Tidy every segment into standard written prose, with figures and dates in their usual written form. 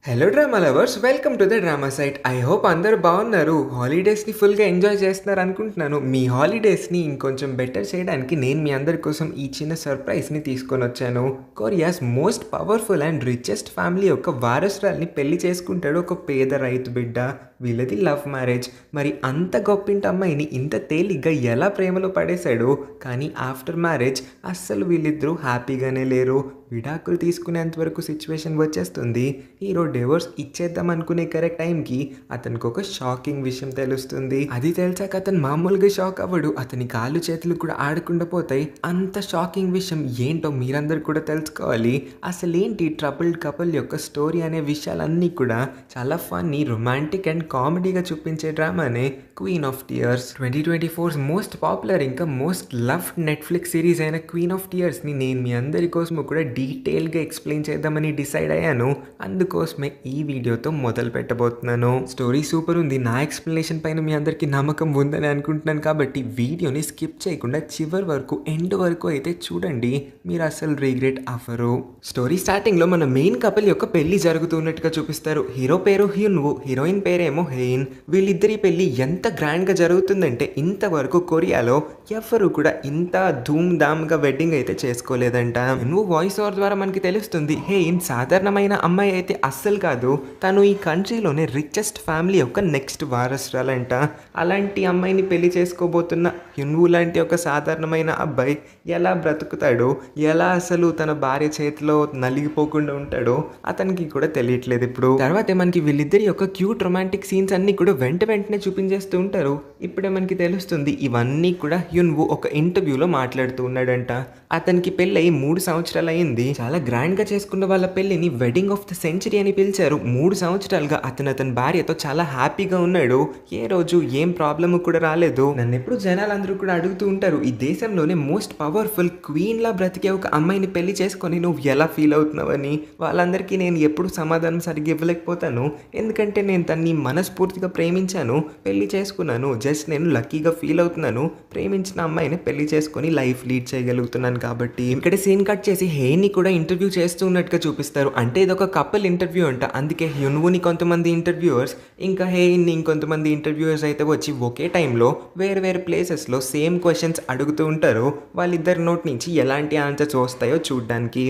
Hello drama lovers, welcome to the drama site. I hope అందరూ బాగున్నారు. హాలిడేస్ని ఫుల్గా enjoy చేస్తున్నారు అనుకుంటున్నాను. మీ హాలిడేస్ని ఇంకొంచెం బెటర్ చేయడానికి నేను మీ అందరి కోసం ఈ చిన్న సర్ప్రైజ్ని తీసుకొని వచ్చాను. Korea's most powerful and richest family యొక్క వారసురాల్ని పెళ్లి చేసుకుంటాడు ఒక పేద రైతు బిడ్డ. వీళ్ళది లవ్ మ్యారేజ్. మరి అంత గొప్పింటి అమ్మాయిని ఇంత తేలిగ్గా ఎలా ప్రేమలో పడేశాడు. కానీ ఆఫ్టర్ మ్యారేజ్ అస్సలు వీళ్ళిద్దరూ హ్యాపీగానే లేరు. విడాకులు తీసుకునేంత వరకు సిచ్యువేషన్ వచ్చేస్తుంది. హీరో డివోర్స్ ఇచ్చేద్దాం అనుకునే కరెక్ట్ టైంకి అతనికి ఒక షాకింగ్ విషయం తెలుస్తుంది. అది తెలిసాక అతను మామూలుగా షాక్ అవ్వడు. అతని కాళ్ళు చేతులు కూడా ఆడకుండా పోతాయి. అంత షాకింగ్ విషయం ఏంటో మీరందరూ కూడా తెలుసుకోవాలి. అసలేంటి ట్రబుల్డ్ కపుల్ యొక్క స్టోరీ అనే విషయాలన్నీ కూడా చాలా ఫన్నీ, రొమాంటిక్ అండ్ కామెడీగా చూపించే డ్రామానే Queen of Tears. 2024 most popular ఇంకా మోస్ట్ లవ్డ్ నెట్ఫ్లిక్స్ సిరీస్ అయిన క్వీన్ ఆఫ్ టీయర్స్ని నేను మీ అందరి కోసం కూడా డీటెయిల్గా ఎక్స్ప్లెయిన్ చేద్దామని డిసైడ్ అయ్యాను. అందుకోసమే ఈ వీడియోతో మొదలు పెట్టబోతున్నాను. స్టోరీ సూపర్ ఉంది. నా ఎక్స్ప్లెనేషన్ పైన మీ అందరికీ నమ్మకం ఉందని అనుకుంటున్నాను. కాబట్టి వీడియోని స్కిప్ చేయకుండా చివరి వరకు, ఎండ్ వరకు అయితే చూడండి. మీరు అసలు రిగ్రెట్ అవ్వరు. స్టోరీ స్టార్టింగ్లో మన మెయిన్ కపుల్ యొక్క పెళ్లి జరుగుతున్నట్టుగా చూపిస్తారు. హీరో పేరు హ్యున్వూ, హీరోయిన్ పేరేమో హెయిన్. వీళ్ళిద్దరి పెళ్లి ఎంత గ్రాండ్గా జరుగుతుందంటే ఇంతవరకు కొరియాలో ఎవరు కూడా ఇంత ధూమ్ ధామ్గా వెడ్డింగ్ అయితే చేసుకోలేదంట. హ్యున్వూ వాయిస్ ఓవర్ ద్వారా మనకి తెలుస్తుంది హెయిన్ సాధారణమైన అమ్మాయి అయితే అస్సలు కాదు. తను ఈ కంట్రీలోనే రిచెస్ట్ ఫ్యామిలీ యొక్క నెక్స్ట్ వారసురాలంట. అలాంటి అమ్మాయిని పెళ్లి చేసుకోబోతున్న హ్యున్వూ లాంటి ఒక సాధారణమైన అబ్బాయి ఎలా బ్రతుకుతాడో, ఎలా అసలు తన భార్య చేతిలో నలిగిపోకుండా ఉంటాడో అతనికి కూడా తెలియట్లేదు ఇప్పుడు. తర్వాత మనకి వీళ్ళిద్దరి యొక్క క్యూట్ రొమాంటిక్ సీన్స్ అన్ని కూడా వెంటనే చూపించేస్తూ ఉంటారు. ఇప్పుడే మనకి తెలుస్తుంది ఇవన్నీ కూడా హ్యున్వూ ఒక ఇంటర్వ్యూలో మాట్లాడుతూ ఉన్నాడంట. అతనికి పెళ్ళయి 3 సంవత్సరాలు అయింది. చాలా గ్రాండ్ గా చేసుకున్న వాళ్ళ పెళ్లిని వెడ్డింగ్ ఆఫ్ ద సెంచరీ అని పిలిచారు. 3 సంవత్సరాలుగా అతని భార్యతో చాలా హ్యాపీగా ఉన్నాడు. ఏ రోజు ఏం ప్రాబ్లమ్ కూడా రాలేదు. నన్ను ఎప్పుడు జనాలందరూ కూడా అడుగుతూ ఉంటారు, ఈ దేశంలోనే మోస్ట్ పవర్ఫుల్ క్వీన్ లా బ్రతికే ఒక అమ్మాయిని పెళ్లి చేసుకొని నువ్వు ఎలా ఫీల్ అవుతున్నావని. వాళ్ళందరికీ నేను ఎప్పుడు సమాధానం సరిగ్గా ఇవ్వలేకపోతాను. ఎందుకంటే నేను తన్ని మనస్ఫూర్తిగా ప్రేమించాను, పెళ్లి చేసుకున్నాను. జస్ట్ నేను లక్కీగా ఫీల్ అవుతున్నాను. ప్రేమించిన అమ్మాయిని పెళ్లి చేసుకొని లైఫ్ లీడ్ చేయగలుగుతున్నాను. కాబట్టి ఇక్కడ సీన్ కట్ చేసి హెయిన్ని కూడా ఇంటర్వ్యూ చేస్తూ ఉన్నట్టుగా చూపిస్తారు. అంటే ఇది ఒక కపుల్ ఇంటర్వ్యూ అంట. అందుకే హ్యున్వూని కొంతమంది ఇంటర్వ్యూవర్స్, ఇంకా హెయిన్ని ఇంకొంతమంది ఇంటర్వ్యూవర్స్ అయితే వచ్చి ఒకే టైంలో వేరు వేరు ప్లేసెస్లో సేమ్ క్వశ్చన్స్ అడుగుతూ ఉంటారు. వాళ్ళిద్దరి నోట్ నుంచి ఎలాంటి ఆన్సర్స్ వస్తాయో చూడడానికి.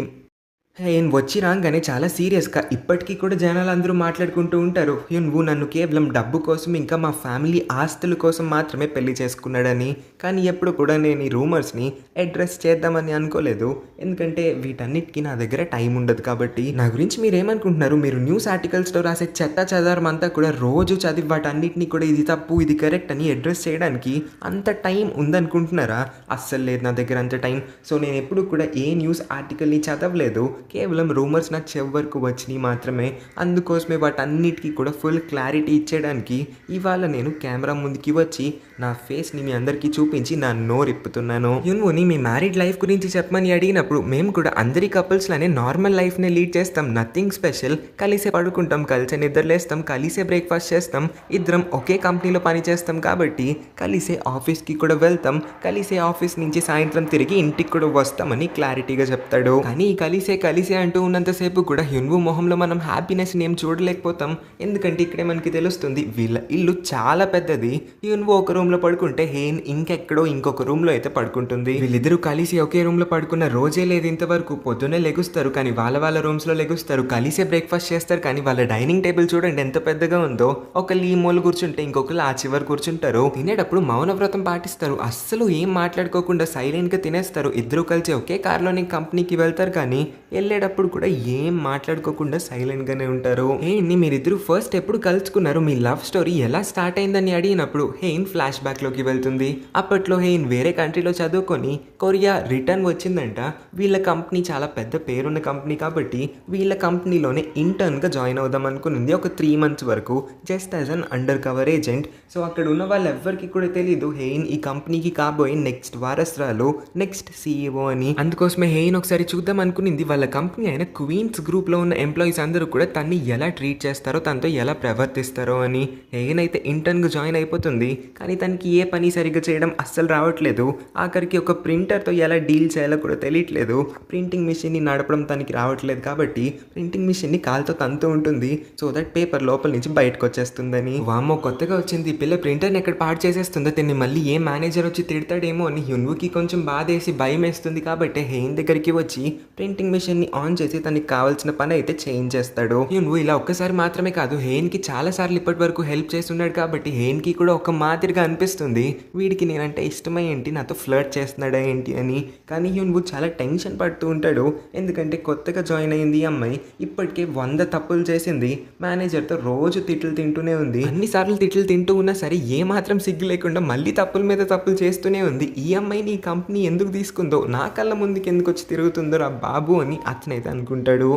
హెయిన్ వచ్చి రాగానే చాలా సీరియస్గా ఇప్పటికీ కూడా జనాలు అందరూ మాట్లాడుకుంటూ ఉంటారు, హ్యున్వూ నన్ను కేవలం డబ్బు కోసం ఇంకా మా ఫ్యామిలీ ఆస్తుల కోసం మాత్రమే పెళ్లి చేసుకున్నాడని. కానీ ఎప్పుడు కూడా నేను ఈ రూమర్స్ని అడ్రస్ చేద్దామని అనుకోలేదు. ఎందుకంటే వీటన్నిటికీ నా దగ్గర టైం ఉండదు. కాబట్టి నా గురించి మీరు ఏమనుకుంటున్నారు? మీరు న్యూస్ ఆర్టికల్స్లో రాసే చెత్త చెదారం అంతా కూడా రోజు చదివి వాటన్నిటిని కూడా ఇది తప్పు ఇది కరెక్ట్ అని అడ్రస్ చేయడానికి అంత టైం ఉందనుకుంటున్నారా? అస్సలు లేదు నా దగ్గర అంత టైం. సో నేను ఎప్పుడు కూడా ఏ న్యూస్ ఆర్టికల్ని చదవలేదు. కేవలం రూమర్స్ నా చెవి వరకు వచ్చినాయి మాత్రమే. అందుకోసమే వాటన్నిటికీ కూడా ఫుల్ క్లారిటీ ఇచ్చేయడానికి ఇవాళ నేను కెమెరా ముందుకి వచ్చి నా ఫేస్ని మీ అందరికీ చూపించి నా నోరిప్పుతున్నాను. హ్యున్వూని మీ మ్యారీడ్ లైఫ్ గురించి చెప్పమని అడిగినప్పుడు మేము కూడా అందరి కపుల్స్లానే నార్మల్ లైఫ్ని లీడ్ చేస్తాం, నథింగ్ స్పెషల్. కలిసే పడుకుంటాం, కలిసే నిద్రలేస్తాం, కలిసే బ్రేక్ఫాస్ట్ చేస్తాం, ఇద్దరం ఒకే కంపెనీలో పని చేస్తాం కాబట్టి కలిసే ఆఫీస్కి కూడా వెళ్తాం, కలిసే ఆఫీస్ నుంచి సాయంత్రం తిరిగి ఇంటికి కూడా వస్తామని క్లారిటీగా చెప్తాడు. కానీ కలిసే అంటూ ఉన్నంతసేపు కూడా హ్యున్వూ మొహంలో మనం హ్యాపీనెస్ని ఏం చూడలేకపోతాం. ఎందుకంటే ఇక్కడే మనకి తెలుస్తుంది వీళ్ళ ఇల్లు చాలా పెద్దది. హ్యున్వూ ఒక రూమ్లో పడుకుంటే హెయిన్ ఇంకెక్కడో ఇంకొక రూమ్లో అయితే పడుకుంటుంది. వీళ్ళిద్దరూ కలిసి ఒకే రూమ్లో పడుకున్న రోజే లేదు ఇంతవరకు. పొద్దున్నే లెగుస్తారు కానీ వాళ్ళ రూమ్స్లో లెగుస్తారు, కలిసే బ్రేక్ఫాస్ట్ చేస్తారు. కానీ వాళ్ళ డైనింగ్ టేబుల్ చూడండి ఎంత పెద్దగా ఉందో. ఒకళ్ళు ఈ మూల కూర్చుంటే ఇంకొకళ్ళు ఆ చివరి కూర్చుంటారు. తినేటప్పుడు మౌనవ్రతం పాటిస్తారు. అస్సలు ఏం మాట్లాడుకోకుండా సైలెంట్గా తినేస్తారు. ఇద్దరు కలిసి ఒకే కార్లోని కంపెనీకి వెళ్తారు కానీ వెళ్ళేటప్పుడు కూడా ఏం మాట్లాడుకోకుండా సైలెంట్గానే ఉంటారు. హెయిన్ని మీరిద్దరు ఫస్ట్ ఎప్పుడు కలుసుకున్నారు, మీ లవ్ స్టోరీ ఎలా స్టార్ట్ అయిందని అడిగినప్పుడు హెయిన్ ఫ్లాష్ బ్యాక్లోకి వెళ్తుంది. అప్పట్లో హెయిన్ వేరే కంట్రీలో చదువుకొని కొరియా రిటర్న్ వచ్చిందంట. వీళ్ళ కంపెనీ చాలా పెద్ద పేరున్న కంపెనీ కాబట్టి వీళ్ళ కంపెనీలోనే ఇంటర్న్గా జాయిన్ అవుదాం అనుకునింది ఒక 3 months వరకు, just as an under cover agent. So అక్కడ ఉన్న వాళ్ళు ఎవ్వరికి కూడా తెలీదు హెయిన్ ఈ కంపెనీకి కాబోయే నెక్స్ట్ వారసురాలు, నెక్స్ట్ CEO అని. అందుకోసమే హెయిన్ ఒకసారి చూద్దాం అనుకునింది వాళ్ళ కంపెనీ అయిన క్వీన్స్ గ్రూప్లో ఉన్న ఎంప్లాయీస్ అందరూ కూడా తన్ని ఎలా ట్రీట్ చేస్తారో, తనతో ఎలా ప్రవర్తిస్తారో అని. హేన్ అయితే ఇంటర్న్గా జాయిన్ అయిపోతుంది, కానీ తనకి ఏ పని సరిగ్గా చేయడం అస్సలు రావట్లేదు. ఆఖరికి ఒక ప్రింటర్తో ఎలా డీల్ చేయాలో కూడా తెలియట్లేదు. ప్రింటింగ్ మిషన్ని నడపడం తనకి రావట్లేదు కాబట్టి ప్రింటింగ్ మిషన్ని కాలుతో తంతూ ఉంటుంది, సో దట్ పేపర్ లోపల నుంచి బయటకు వచ్చేస్తుందని. వామ్మో, కొత్తగా వచ్చింది ఈ పిల్ల ప్రింటర్ని ఎక్కడ పాడు చేసేస్తుందో, తిన్ని మళ్ళీ ఏ మేనేజర్ వచ్చి తిడతాడేమో అని హ్యున్వుకి కొంచెం బాధేసి భయం వేస్తుంది. కాబట్టి హేన్ దగ్గరికి వచ్చి ప్రింటింగ్ మిషన్ని ఆన్ చేసి తనకి కావాల్సిన పని అయితే చేయించేస్తాడు. హ్యున్వు ఇలా ఒక్కసారి మాత్రమే కాదు, హేన్కి చాలా సార్లు ఇప్పటి వరకు హెల్ప్ చేస్తున్నాడు కాబట్టి హేన్కి కూడా ఒక మాదిరిగా అనిపిస్తుంది, వీడికి నేనంటే ఇష్టమై ఏంటి, నాతో ఫ్లర్ట్ చేస్తున్నాడా ఏంటి అని. కానీ హ్యున్వు చాలా టెన్షన్ పడుతూ ఉంటాడు, ఎందుకంటే కొత్తగా జాయిన్ అయింది ఈ అమ్మాయి, ఇప్పటికే 100 తప్పులు చేసింది, మేనేజర్తో రోజు తిట్లు తింటూనే ఉంది. అన్నిసార్లు తిట్లు తింటూ ఉన్నా సరే ఏ మాత్రం సిగ్గు లేకుండా మళ్ళీ తప్పుల మీద తప్పులు చేస్తూనే ఉంది. ఈ అమ్మాయిని ఈ కంపెనీ ఎందుకు తీసుకుందో, నా కళ్ళ ముందుకు ఎందుకు వచ్చి తిరుగుతుందో రా బాబు అని అతనైతే అనుకుంటాడు.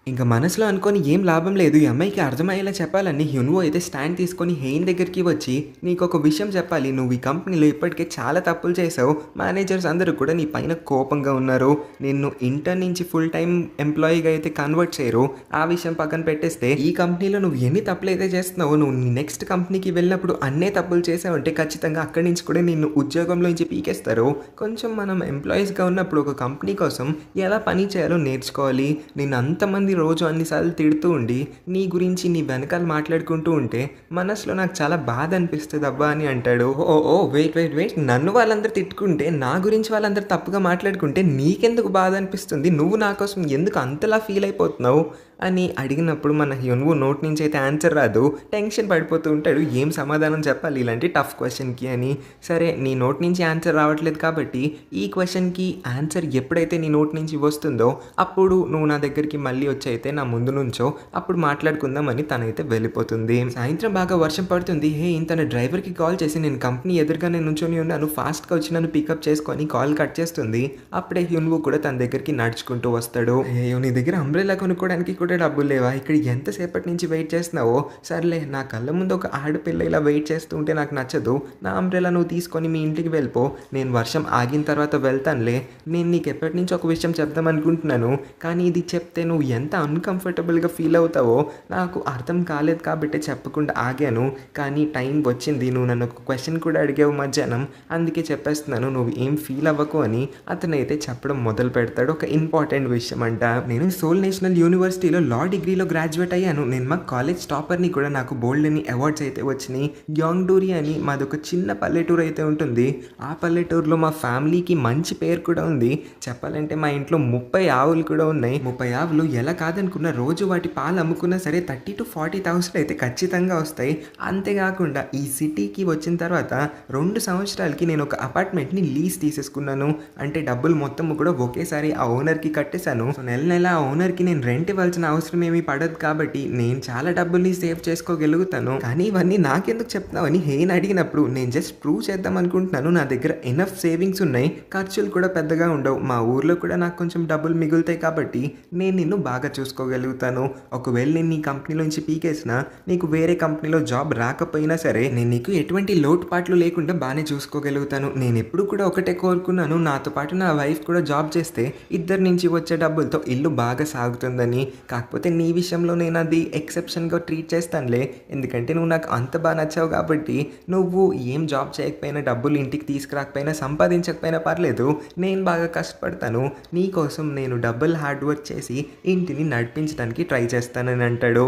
ఇంకా మనసులో అనుకొని ఏం లాభం లేదు, ఈ అమ్మాయికి అర్థమయ్యేలా చెప్పాలని హ్యున్వో అయితే స్టాండ్ తీసుకొని హెయిన్ దగ్గరికి వచ్చి, నీకు ఒక విషయం చెప్పాలి, నువ్వు ఈ కంపెనీలో ఇప్పటికే చాలా తప్పులు చేసావు, మేనేజర్స్ అందరూ కూడా నీ పైన కోపంగా ఉన్నారు, నిన్ను ఇంటర్న్ నుంచి ఫుల్ టైం ఎంప్లాయీగా అయితే కన్వర్ట్ చేయరు. ఆ విషయం పక్కన పెట్టేస్తే ఈ కంపెనీలో నువ్వు ఎన్ని తప్పులు అయితే చేస్తున్నావో, నువ్వు నీ నెక్స్ట్ కంపెనీకి వెళ్ళినప్పుడు అన్నే తప్పులు చేసావంటే ఖచ్చితంగా అక్కడి నుంచి కూడా నిన్ను ఉద్యోగంలో నుంచి పీకేస్తారు. కొంచెం మనం ఎంప్లాయీస్గా ఉన్నప్పుడు ఒక కంపెనీ కోసం ఎలా పని చేయాలో నేర్చుకోవాలి. నిన్ను అంతమంది రోజు అన్నిసార్లు తిడుతూ ఉండి నీ గురించి నీ వెనకాల మాట్లాడుకుంటూ ఉంటే మనసులో నాకు చాలా బాధ అనిపిస్తుంది అబ్బా అని అంటాడు. ఓ వెయిట్, నన్ను వాళ్ళందరూ తిట్టుకుంటే, నా గురించి వాళ్ళందరూ తప్పుగా మాట్లాడుకుంటే నీకెందుకు బాధ అనిపిస్తుంది, నువ్వు నా కోసం ఎందుకు అంతలా ఫీల్ అయిపోతున్నావు అని అడిగినప్పుడు మన హ్యున్వు నోట్ నుంచి అయితే ఆన్సర్ రాదు, టెన్షన్ పడిపోతూ ఉంటాడు, ఏం సమాధానం చెప్పాలి ఇలాంటి టఫ్ క్వశ్చన్కి అని. సరే, నీ నోట్ నుంచి ఆన్సర్ రావట్లేదు కాబట్టి ఈ క్వశ్చన్కి ఆన్సర్ ఎప్పుడైతే నీ నోట్ నుంచి వస్తుందో అప్పుడు నువ్వు నా దగ్గరికి మళ్ళీ వచ్చి అయితే నా ముందు నుంచో, అప్పుడు మాట్లాడుకుందామని తనైతే వెళ్ళిపోతుంది. సాయంత్రం బాగా వర్షం పడుతుంది. తన డ్రైవర్కి కాల్ చేసి, నేను కంపెనీ ఎదురుగానే నుంచొని ఉన్నాను, ఫాస్ట్గా వచ్చి నన్ను పికప్ చేసుకొని కాల్ కట్ చేస్తుంది. అప్పుడే హ్యున్వు కూడా తన దగ్గరికి నడుచుకుంటూ వస్తాడు. నీ దగ్గర అంబ్రెలా కొనుక్కోవడానికి కూడా డబ్బులు లేవా, ఇక్కడ ఎంతసేపటి నుంచి వెయిట్ చేస్తున్నావో, సర్లే నా కళ్ళ ముందు ఒక ఆడపిల్ల ఇలా వెయిట్ చేస్తూ ఉంటే నాకు నచ్చదు, నా అంబ్రెలా నువ్వు తీసుకొని మీ ఇంటికి వెళ్ళిపో, నేను వర్షం ఆగిన తర్వాత వెళ్తానులే. నేను నీకు ఎప్పటి నుంచి ఒక విషయం చెప్దాం అనుకుంటున్నాను, కానీ ఇది చెప్తే నువ్వు ఎంత అన్కంఫర్టబుల్గా ఫీల్ అవుతావో నాకు అర్థం కాలేదు కాబట్టి చెప్పకుండా ఆగాను, కానీ టైం వచ్చింది, నువ్వు నన్ను ఒక క్వశ్చన్ కూడా అడిగావు మధ్యాహ్నం, అందుకే చెప్పేస్తున్నాను, నువ్వు ఏం ఫీల్ అవ్వకు అని అతనైతే చెప్పడం మొదలు పెడతాడు. ఒక ఇంపార్టెంట్ విషయం అంట, నేను సోల్ నేషనల్ యూనివర్సిటీలో లా డిగ్రీలో గ్రాడ్యుయేట్ అయ్యాను, నేను మా కాలేజ్ టాపర్ని కూడా, నాకు బోల్డ్ అని అవార్డ్స్ అయితే వచ్చినాయి. యాంగ్డూరి అని మాదొక చిన్న పల్లెటూరు అయితే ఉంటుంది, ఆ పల్లెటూరులో మా ఫ్యామిలీకి మంచి పేరు కూడా ఉంది. చెప్పాలంటే మా ఇంట్లో 30 ఆవులు కూడా ఉన్నాయి. 30 ఆవులు ఎలా కాదనుకున్న రోజు వాటి పాలు అమ్ముకున్నా సరే 30,000 to 40,000 అయితే ఖచ్చితంగా వస్తాయి. అంతేకాకుండా ఈ సిటీకి వచ్చిన తర్వాత 2 సంవత్సరాలకి నేను ఒక అపార్ట్మెంట్ని లీజ్ తీసేసుకున్నాను, అంటే డబ్బులు మొత్తం కూడా ఒకేసారి ఆ ఓనర్కి కట్టేశాను. నెల నెల ఆ ఓనర్కి నేను రెంట్ ఇవ్వాల్సిన అవసరం ఏమీ పడదు కాబట్టి నేను చాలా డబ్బుల్ని సేవ్ చేసుకోగలుగుతాను. కానీ ఇవన్నీ నాకెందుకు చెప్తున్నావని హెయిన్ అడిగినప్పుడు, నేను జస్ట్ ప్రూవ్ చేద్దాం అనుకుంటున్నాను, నా దగ్గర ఎనఫ్ సేవింగ్స్ ఉన్నాయి, ఖర్చులు కూడా పెద్దగా ఉండవు, మా ఊర్లో కూడా నాకు కొంచెం డబ్బులు మిగులుతాయి కాబట్టి నేను నిన్ను బాగా చూసుకోగలుగుతాను. ఒకవేళ నేను నీ కంపెనీలోంచి పీకేసినా, నీకు వేరే కంపెనీలో జాబ్ రాకపోయినా సరే నేను నీకు ఎటువంటి లోటుపాట్లు లేకుండా బాగానే చూసుకోగలుగుతాను. నేను ఎప్పుడు కూడా ఒకటే కోరుకున్నాను, నాతో పాటు నా వైఫ్ కూడా జాబ్ చేస్తే ఇద్దరి నుంచి వచ్చే డబ్బులతో ఇల్లు బాగా సాగుతుందని. కాకపోతే నీ విషయంలో నేను అది ఎక్సెప్షన్గా ట్రీట్ చేస్తానులే, ఎందుకంటే నువ్వు నాకు అంత బాగా నచ్చావు కాబట్టి నువ్వు ఏం జాబ్ చేయకపోయినా, డబ్బులు ఇంటికి తీసుకురాకపోయినా, సంపాదించకపోయినా పర్లేదు, నేను బాగా కష్టపడతాను, నీకోసం నేను డబుల్ హార్డ్ వర్క్ చేసి ఇంటిని నడిపించడానికి ట్రై చేస్తానని అంటాడు.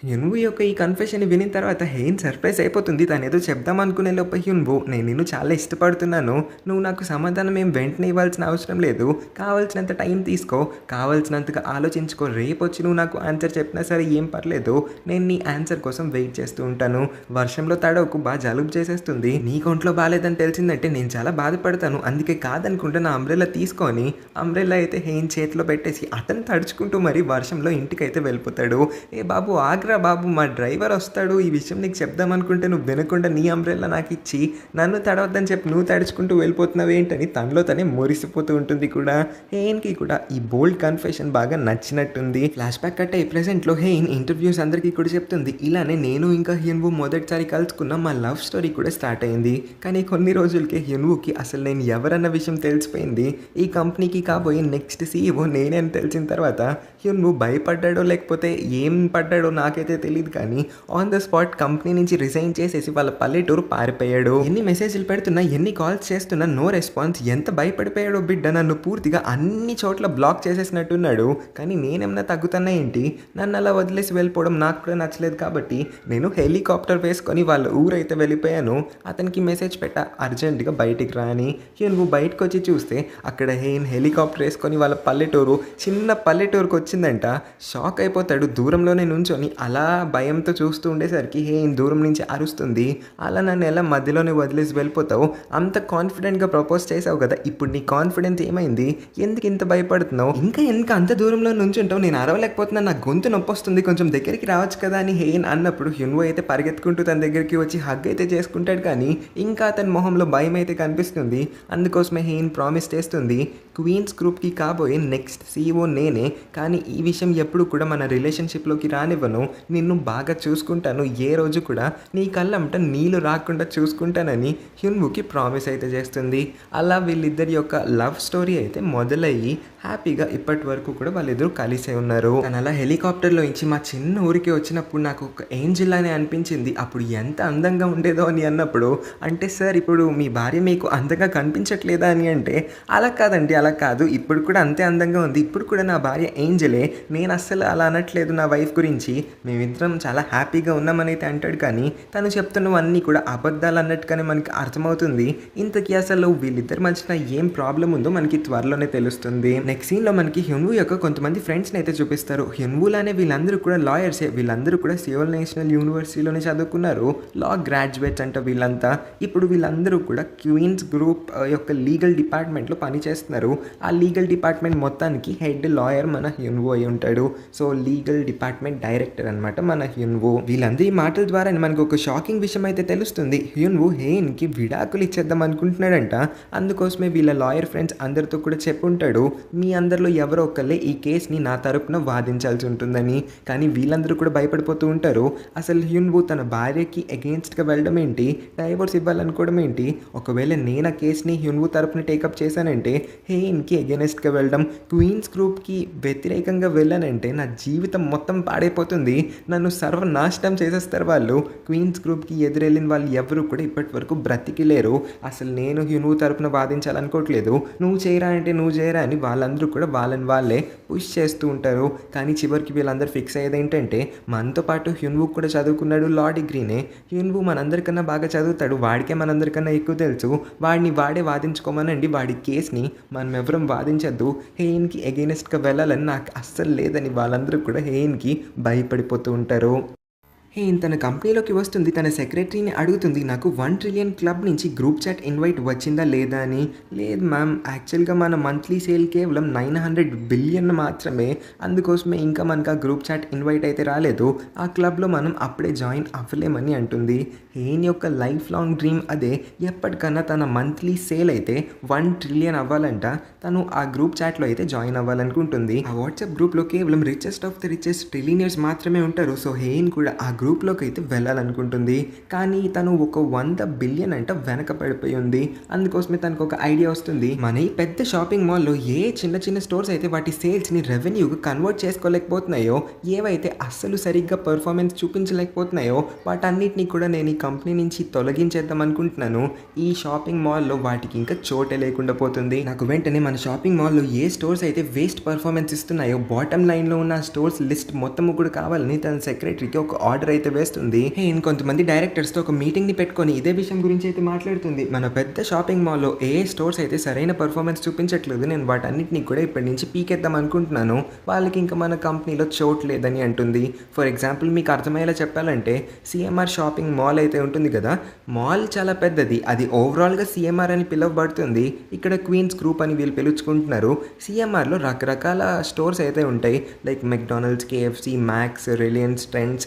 హ్యున్వు యొక్క ఈ కన్ఫెషన్ వినిన తర్వాత హెయిన్ సర్ప్రైజ్ అయిపోతుంది. తను ఏదో చెప్దాం అనుకునే లోపు హ్యున్వు, నేను నిన్ను చాలా ఇష్టపడుతున్నాను, నువ్వు నాకు సమాధానం ఏం వెంటనే ఇవ్వాల్సిన అవసరం లేదు, కావాల్సినంత టైం తీసుకో, కావాల్సినంతగా ఆలోచించుకో, రేపు వచ్చి నువ్వు నాకు ఆన్సర్ చెప్పినా సరే ఏం పర్లేదు, నేను నీ ఆన్సర్ కోసం వెయిట్ చేస్తూ ఉంటాను. వర్షంలో తడవకు, బాగా జలుబు చేసేస్తుంది, నీ ఒంట్లో బాగాలేదని తెలిసిందంటే నేను చాలా బాధపడతాను, అందుకే కాదనుకుంటే నా అంబ్రెల్లా తీసుకొని అంబ్రెల్లా అయితే హెయిన్ చేతిలో పెట్టేసి అతను తడుచుకుంటూ మరి వర్షంలో ఇంటికైతే వెళ్ళిపోతాడు. ఏ బాబు ఆగ్రా ఆగ్రా బాబు, మా డ్రైవర్ వస్తాడు, ఈ విషయం నీకు చెప్దామనుకుంటే నువ్వు వినకుండా నీ అంబ్రెల్లా నాకు ఇచ్చి నన్ను తడవద్దని చెప్పి నువ్వు తడుచుకుంటూ వెళ్ళిపోతున్నావు ఏంటని తనలో తనే మురిసిపోతూ ఉంటుంది కూడా. హెయిన్కి కూడా ఈ బోల్డ్ కన్ఫెషన్ బాగా నచ్చినట్టుంది. ఫ్లాష్ బ్యాక్ కట్టే ప్రెసెంట్లో హెయిన్ ఇంటర్వ్యూస్ అందరికీ కూడా చెప్తుంది, ఇలానే నేను ఇంకా హ్యున్వూ మొదటిసారి కలుసుకున్న మా లవ్ స్టోరీ కూడా స్టార్ట్ అయింది. కానీ కొన్ని రోజులకే హ్యున్వూకి అసలు నేను ఎవరన్న విషయం తెలిసిపోయింది. ఈ కంపెనీకి కాబోయే నెక్స్ట్ CEO నేనే అని తెలిసిన తర్వాత హ్యున్వూ భయపడ్డాడో లేకపోతే ఏం పడ్డాడో నాకైతే తెలియదు, కానీ ఆన్ ద స్పాట్ కంపెనీ నుంచి రిజైన్ చేసేసి వాళ్ళ పల్లెటూరు పారిపోయాడు. ఎన్ని మెసేజ్లు పెడుతున్నా, ఎన్ని కాల్స్ చేస్తున్నా నో రెస్పాన్స్. ఎంత భయపడిపోయాడో బిడ్డ, నన్ను పూర్తిగా అన్ని చోట్ల బ్లాక్ చేసేసినట్టున్నాడు. కానీ నేనేమన్నా తగ్గుతున్నా ఏంటి, నన్ను అలా వదిలేసి వెళ్ళిపోవడం నాకు కూడా నచ్చలేదు. కాబట్టి నేను హెలికాప్టర్ వేసుకొని వాళ్ళ ఊరైతే వెళ్ళిపోయాను. అతనికి మెసేజ్ పెట్టా అర్జెంటుగా బయటికి రా అని. నువ్వు బయటకు వచ్చి చూస్తే అక్కడ హెయిన్ హెలికాప్టర్ వేసుకొని వాళ్ళ పల్లెటూరు, చిన్న పల్లెటూరుకు వచ్చిందంట. షాక్ అయిపోతాడు. దూరంలోనే నుంచొని అలా భయంతో చూస్తూ ఉండేసరికి హెయిన్ దూరం నుంచి అరుస్తుంది, అలా నన్ను ఎలా మధ్యలోనే వదిలేసి వెళ్ళిపోతావు, అంత కాన్ఫిడెంట్గా ప్రపోజ్ చేసావు కదా, ఇప్పుడు నీ కాన్ఫిడెన్స్ ఏమైంది, ఎందుకు ఇంత భయపడుతున్నావు, ఇంకా అంత దూరంలో నుంచి ఉంటావు, నేను అరవలేకపోతున్నా, నా గొంతు నొప్పి వస్తుంది, కొంచెం దగ్గరికి రావచ్చు కదా అని హెయిన్ అన్నప్పుడు హ్యున్వూ అయితే పరిగెత్తుకుంటూ తన దగ్గరికి వచ్చి హగ్ అయితే చేసుకుంటాడు. కానీ ఇంకా అతని మొహంలో భయం అయితే కనిపిస్తుంది. అందుకోసమే హెయిన్ ప్రామిస్ చేస్తుంది, క్వీన్స్ గ్రూప్కి కాబోయే నెక్స్ట్ CEO నేనే, కానీ ఈ విషయం ఎప్పుడు కూడా మన రిలేషన్షిప్లోకి రానివ్వను, నిన్ను బాగా చూసుకుంటాను, ఏ రోజు కూడా నీ కళ్ళంట నీళ్ళు రాకుండా చూసుకుంటానని హ్యున్వూకి ప్రామిస్ అయితే చేస్తుంది. అలా వీళ్ళిద్దరి యొక్క లవ్ స్టోరీ అయితే మొదలయ్యి హ్యాపీగా ఇప్పటి వరకు కూడా వాళ్ళిద్దరూ కలిసే ఉన్నారు. తను అలా హెలికాప్టర్లో నుంచి మా చిన్న ఊరికి వచ్చినప్పుడు నాకు ఒక ఏంజిల్ అని అనిపించింది. అప్పుడు ఎంత అందంగా ఉండేదో అని అన్నప్పుడు, అంటే సార్ ఇప్పుడు మీ భార్య మీకు అందంగా కనిపించట్లేదా అని అంటే, అలా కాదండి, అలా కాదు, ఇప్పుడు కూడా అంతే అందంగా ఉంది, ఇప్పుడు కూడా నా భార్య ఏంజలే, నేను అస్సలు అలా అనట్లేదు నా వైఫ్ గురించి, మేమిద్దరం చాలా హ్యాపీగా ఉన్నామని అయితే అంటాడు. కానీ తను చెప్తున్నవన్నీ కూడా అబద్ధాలు అన్నట్టుగానే మనకి అర్థమవుతుంది. ఇంతకీ అసలు వీళ్ళిద్దరి మధ్యన ఏం ప్రాబ్లం ఉందో మనకి త్వరలోనే తెలుస్తుంది. నెక్స్ట్ సీన్లో మనకి హ్యున్వూ యొక్క కొంతమంది ఫ్రెండ్స్ని అయితే చూపిస్తారు. హ్యున్వూలానే వీళ్ళందరూ కూడా లాయర్సే, వీళ్ళందరూ కూడా సియోల్ నేషనల్ యూనివర్సిటీలోనే చదువుకున్నారు, లా గ్రాడ్యుయేట్స్ అంట వీళ్ళంతా. ఇప్పుడు వీళ్ళందరూ కూడా క్వీన్స్ గ్రూప్ యొక్క లీగల్ డిపార్ట్మెంట్లో పనిచేస్తున్నారు. ఆ లీగల్ డిపార్ట్మెంట్ మొత్తానికి హెడ్ లాయర్ మన హ్యున్వూ అయి ఉంటాడు. సో లీగల్ డిపార్ట్మెంట్ డైరెక్టర్ అనమాట మన హ్యున్వూ. వీళ్ళందరి మాటల ద్వారా మనకు ఒక షాకింగ్ విషయం అయితే తెలుస్తుంది. హ్యున్వూ హెయిన్కి విడాకులు ఇచ్చేద్దాం అనుకుంటున్నాడంట. అందుకోసమే వీళ్ళ లాయర్ ఫ్రెండ్స్ అందరితో కూడా చెప్పుంటాడు, మీ అందరిలో ఎవరో ఒకళ్ళే ఈ కేసుని నా తరపున వాదించాల్సి ఉంటుందని. కానీ వీళ్ళందరూ కూడా భయపడిపోతూ ఉంటారు. అసలు హ్యున్వూ తన భార్యకి అగెయిన్స్ట్గా వెళ్ళడం ఏంటి, డైవోర్స్ ఇవ్వాలనుకోవడం ఏంటి, ఒకవేళ నేను ఆ కేసుని హ్యున్వూ తరపున టేకప్ చేశానంటే హెయిన్కి అగెయిన్స్ట్గా వెళ్ళడం, క్వీన్స్ గ్రూప్కి వ్యతిరేకంగా వెళ్ళానంటే నా జీవితం మొత్తం పాడైపోతుంది, నన్ను సర్వనాశనం చేసేస్తారు వాళ్ళు, క్వీన్స్ గ్రూప్కి ఎదురెళ్ళిన వాళ్ళు ఎవరు కూడా ఇప్పటి వరకు బ్రతికి లేరు, అసలు నేను హ్యున్వూ తరపున వాదించాలనుకోవట్లేదు, నువ్వు చేయరా అంటే నువ్వు చేయరా అని వాళ్ళందరూ కూడా వాళ్ళని వాళ్ళే పుష్ చేస్తూ ఉంటారు. కానీ చివరికి వీళ్ళందరూ ఫిక్స్ అయ్యేది ఏంటంటే, మనతో పాటు హ్యున్వూ కూడా చదువుకున్నాడు లా డిగ్రీనే, హ్యున్వూ మనందరికన్నా బాగా చదువుతాడు, వాడికే మనందరికన్నా ఎక్కువ తెలుసు, వాడిని వాడే వాదించుకోమనండి, వాడి కేసుని మనం ఎవరం వాదించద్దు, హెయిన్కి అగెయిన్స్ట్గా వెళ్ళాలని నాకు అస్సలు లేదని వాళ్ళందరూ కూడా హెయిన్కి భయపడిపోతూ ఉంటారు. తన కంపెనీలోకి వస్తుంది, తన సెక్రటరీని అడుగుతుంది, నాకు 1 ట్రిలియన్ క్లబ్ నుంచి గ్రూప్ చాట్ ఇన్వైట్ వచ్చిందా లేదా అని. లేదు మ్యామ్, యాక్చువల్గా మన మంత్లీ సేల్ కేవలం 900 బిలియన్ మాత్రమే, అందుకోసమే ఇంకా మనకు ఆ గ్రూప్ చాట్ ఇన్వైట్ అయితే రాలేదు, ఆ క్లబ్లో మనం అప్పుడే జాయిన్ అవ్వలేమని అంటుంది. హెయిన్ యొక్క లైఫ్ లాంగ్ డ్రీమ్ అదే, ఎప్పటికన్నా తన మంత్లీ సేల్ అయితే 1 ట్రిలియన్ అవ్వాలంట, తను ఆ గ్రూప్ చాట్లో అయితే జాయిన్ అవ్వాలనుకుంటుంది. ఆ వాట్సాప్ గ్రూప్లో కేవలం రిచెస్ట్ ఆఫ్ ద రిచెస్ట్ ట్రిలియనర్స్ మాత్రమే ఉంటారు. సో హెయిన్ కూడా ఆ గ్రూప్లోకి అయితే వెళ్ళాలనుకుంటుంది. కానీ తను ఒక 100 బిలియన్ అంట వెనక పడిపోయి ఉంది. అందుకోసమే తనకు ఒక ఐడియా వస్తుంది, మన ఈ పెద్ద షాపింగ్ మాల్లో ఏ చిన్న చిన్న స్టోర్స్ అయితే వాటి సేల్స్ని రెవెన్యూగా కన్వర్ట్ చేసుకోలేకపోతున్నాయో, ఏవైతే అస్సలు సరిగ్గా పర్ఫార్మెన్స్ చూపించలేకపోతున్నాయో వాటన్నిటిని కూడా నేను ఈ కంపెనీ నుంచి తొలగించేద్దాం అనుకుంటున్నాను. ఈ షాపింగ్ మాల్లో వాటికి ఇంకా చోటే లేకుండా పోతుంది. నాకు వెంటనే మన షాపింగ్ మాల్లో ఏ స్టోర్స్ అయితే వేస్ట్ పర్ఫార్మెన్స్ ఇస్తున్నాయో బాటమ్ లైన్లో ఉన్న స్టోర్స్ లిస్ట్ మొత్తము కూడా కావాలని తన సెక్రటరీకి ఒక ఆర్డర్ ఆర్డర్ అయితే వేస్తుంది. ఇంకొంతమంది డైరెక్టర్స్తో ఒక మీటింగ్ని పెట్టుకొని ఇదే విషయం గురించి అయితే మాట్లాడుతుంది. మన పెద్ద షాపింగ్ మాల్లో ఏ స్టోర్స్ అయితే సరైన పర్ఫార్మెన్స్ చూపించట్లేదు, నేను వాటన్నిటిని కూడా ఇప్పటి నుంచి పీకేద్దాం అనుకుంటున్నాను, వాళ్ళకి ఇంకా మన కంపెనీలో చోటు లేదని అంటుంది. ఫర్ ఎగ్జాంపుల్ మీకు అర్థమయ్యేలా చెప్పాలంటే సిఎంఆర్ షాపింగ్ మాల్ అయితే ఉంటుంది కదా, మాల్ చాలా పెద్దది, అది ఓవరాల్గా సిఎంఆర్ అని పిలువబడుతుంది. ఇక్కడ క్వీన్స్ గ్రూప్ అని వీళ్ళు పిలుచుకుంటున్నారు. సిఎంఆర్లో రకరకాల స్టోర్స్ అయితే ఉంటాయి, like McDonald's, KFC, max, Reliance trends,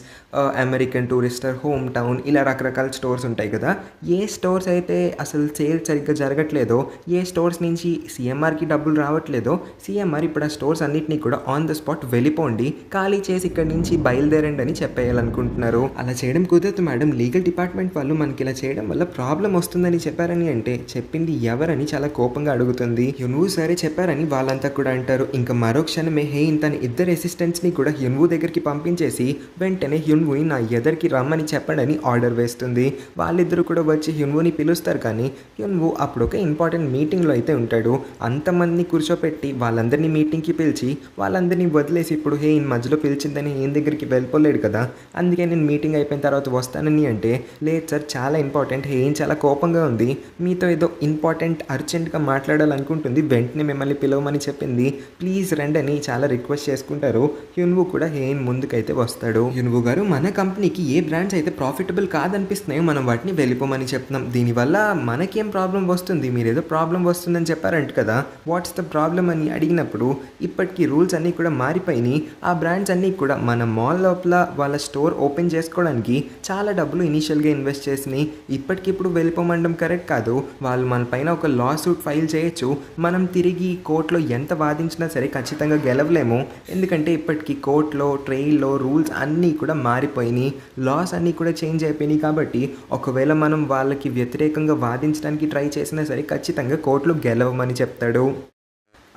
American Tourister, home town, ఇలా రకరకాల స్టోర్స్ ఉంటాయి కదా. ఏ స్టోర్స్ అయితే అసలు సేల్ సరిగ్గా జరగట్లేదో, ఏ స్టోర్స్ నుంచి సిఎంఆర్కి డబ్బులు రావట్లేదో, సిఎంఆర్ ఇప్పుడు ఆ స్టోర్స్ అన్నిటినీ కూడా ఆన్ ద స్పాట్ వెళ్ళిపోండి, ఖాళీ చేసి ఇక్కడి నుంచి బయలుదేరండి అని చెప్పేయాలనుకుంటున్నారు. అలా చేయడం కుదరదు మేడం, లీగల్ డిపార్ట్మెంట్ వాళ్ళు మనకి ఇలా చేయడం వల్ల ప్రాబ్లం వస్తుందని చెప్పారని అంటే చెప్పింది ఎవరని చాలా కోపంగా అడుగుతుంది. హ్యున్వూ సరే చెప్పారని వాళ్ళంతా కూడా అంటారు. ఇంకా మరో క్షణమే తన ఇద్దరు అసిస్టెంట్స్ని కూడా హ్యున్వూ దగ్గరికి పంపించేసి వెంటనే హ్యున్వూని నా ఎదరికి రమ్మని చెప్పండి ఆర్డర్ వేస్తుంది. వాళ్ళిద్దరూ కూడా వచ్చి హ్యున్వూని పిలుస్తారు. కానీ హ్యున్వూ అప్పుడు ఒక ఇంపార్టెంట్ మీటింగ్లో అయితే ఉంటాడు. అంతమందిని కూర్చోపెట్టి వాళ్ళందరినీ మీటింగ్కి పిలిచి వాళ్ళందరినీ వదిలేసి ఇప్పుడు మధ్యలో పిలిచిందని దగ్గరికి వెళ్ళిపోలేడు కదా, అందుకే నేను మీటింగ్ అయిపోయిన తర్వాత వస్తానని అంటే, లేదు సార్ చాలా ఇంపార్టెంట్, చాలా కోపంగా ఉంది, మీతో ఏదో ఇంపార్టెంట్ అర్జెంట్గా మాట్లాడాలనుకుంటుంది, వెంటనే మిమ్మల్ని పిలవమని చెప్పింది, ప్లీజ్ రండి అని చాలా రిక్వెస్ట్ చేసుకుంటారు. హ్యున్వూ కూడా ముందుకైతే వస్తాడు. హ్యున్వూ గారు, మన కంపెనీకి ఏ బ్రాండ్స్ అయితే ప్రాఫిటబుల్ కాదనిపిస్తున్నాయో మనం వాటిని వెళ్ళిపోమని చెప్తున్నాం, దీనివల్ల మనకేం ప్రాబ్లం వస్తుంది, మీరు ఏదో ప్రాబ్లం వస్తుందని చెప్పారంట కదా, వాట్స్ ద ప్రాబ్లం అని అడిగినప్పుడు ఇప్పటికీ రూల్స్ అన్నీ కూడా మారిపోయినాయి, ఆ బ్రాండ్స్ అన్నీ కూడా మన మాల్ లోపల వాళ్ళ స్టోర్ ఓపెన్ చేసుకోవడానికి చాలా డబ్బులు ఇనీషియల్గా ఇన్వెస్ట్ చేసినాయి, ఇప్పటికిప్పుడు వెళ్ళిపోమండం కరెక్ట్ కాదు, వాళ్ళు మన పైన ఒక లా సూట్ ఫైల్ చేయొచ్చు, మనం తిరిగి కోర్టులో ఎంత వాదించినా సరే ఖచ్చితంగా గెలవలేము, ఎందుకంటే ఇప్పటికీ కోర్టులో ట్రైల్లో రూల్స్ అన్నీ కూడా మారిపోయినాయి, లాస్ అన్నీ కూడా చేంజ్ అయిపోయినాయి, కాబట్టి ఒకవేళ మనం వాళ్ళకి వ్యతిరేకంగా వాదించడానికి ట్రై చేసినా సరే ఖచ్చితంగా కోర్టులో గెలవమని చెప్తాడు.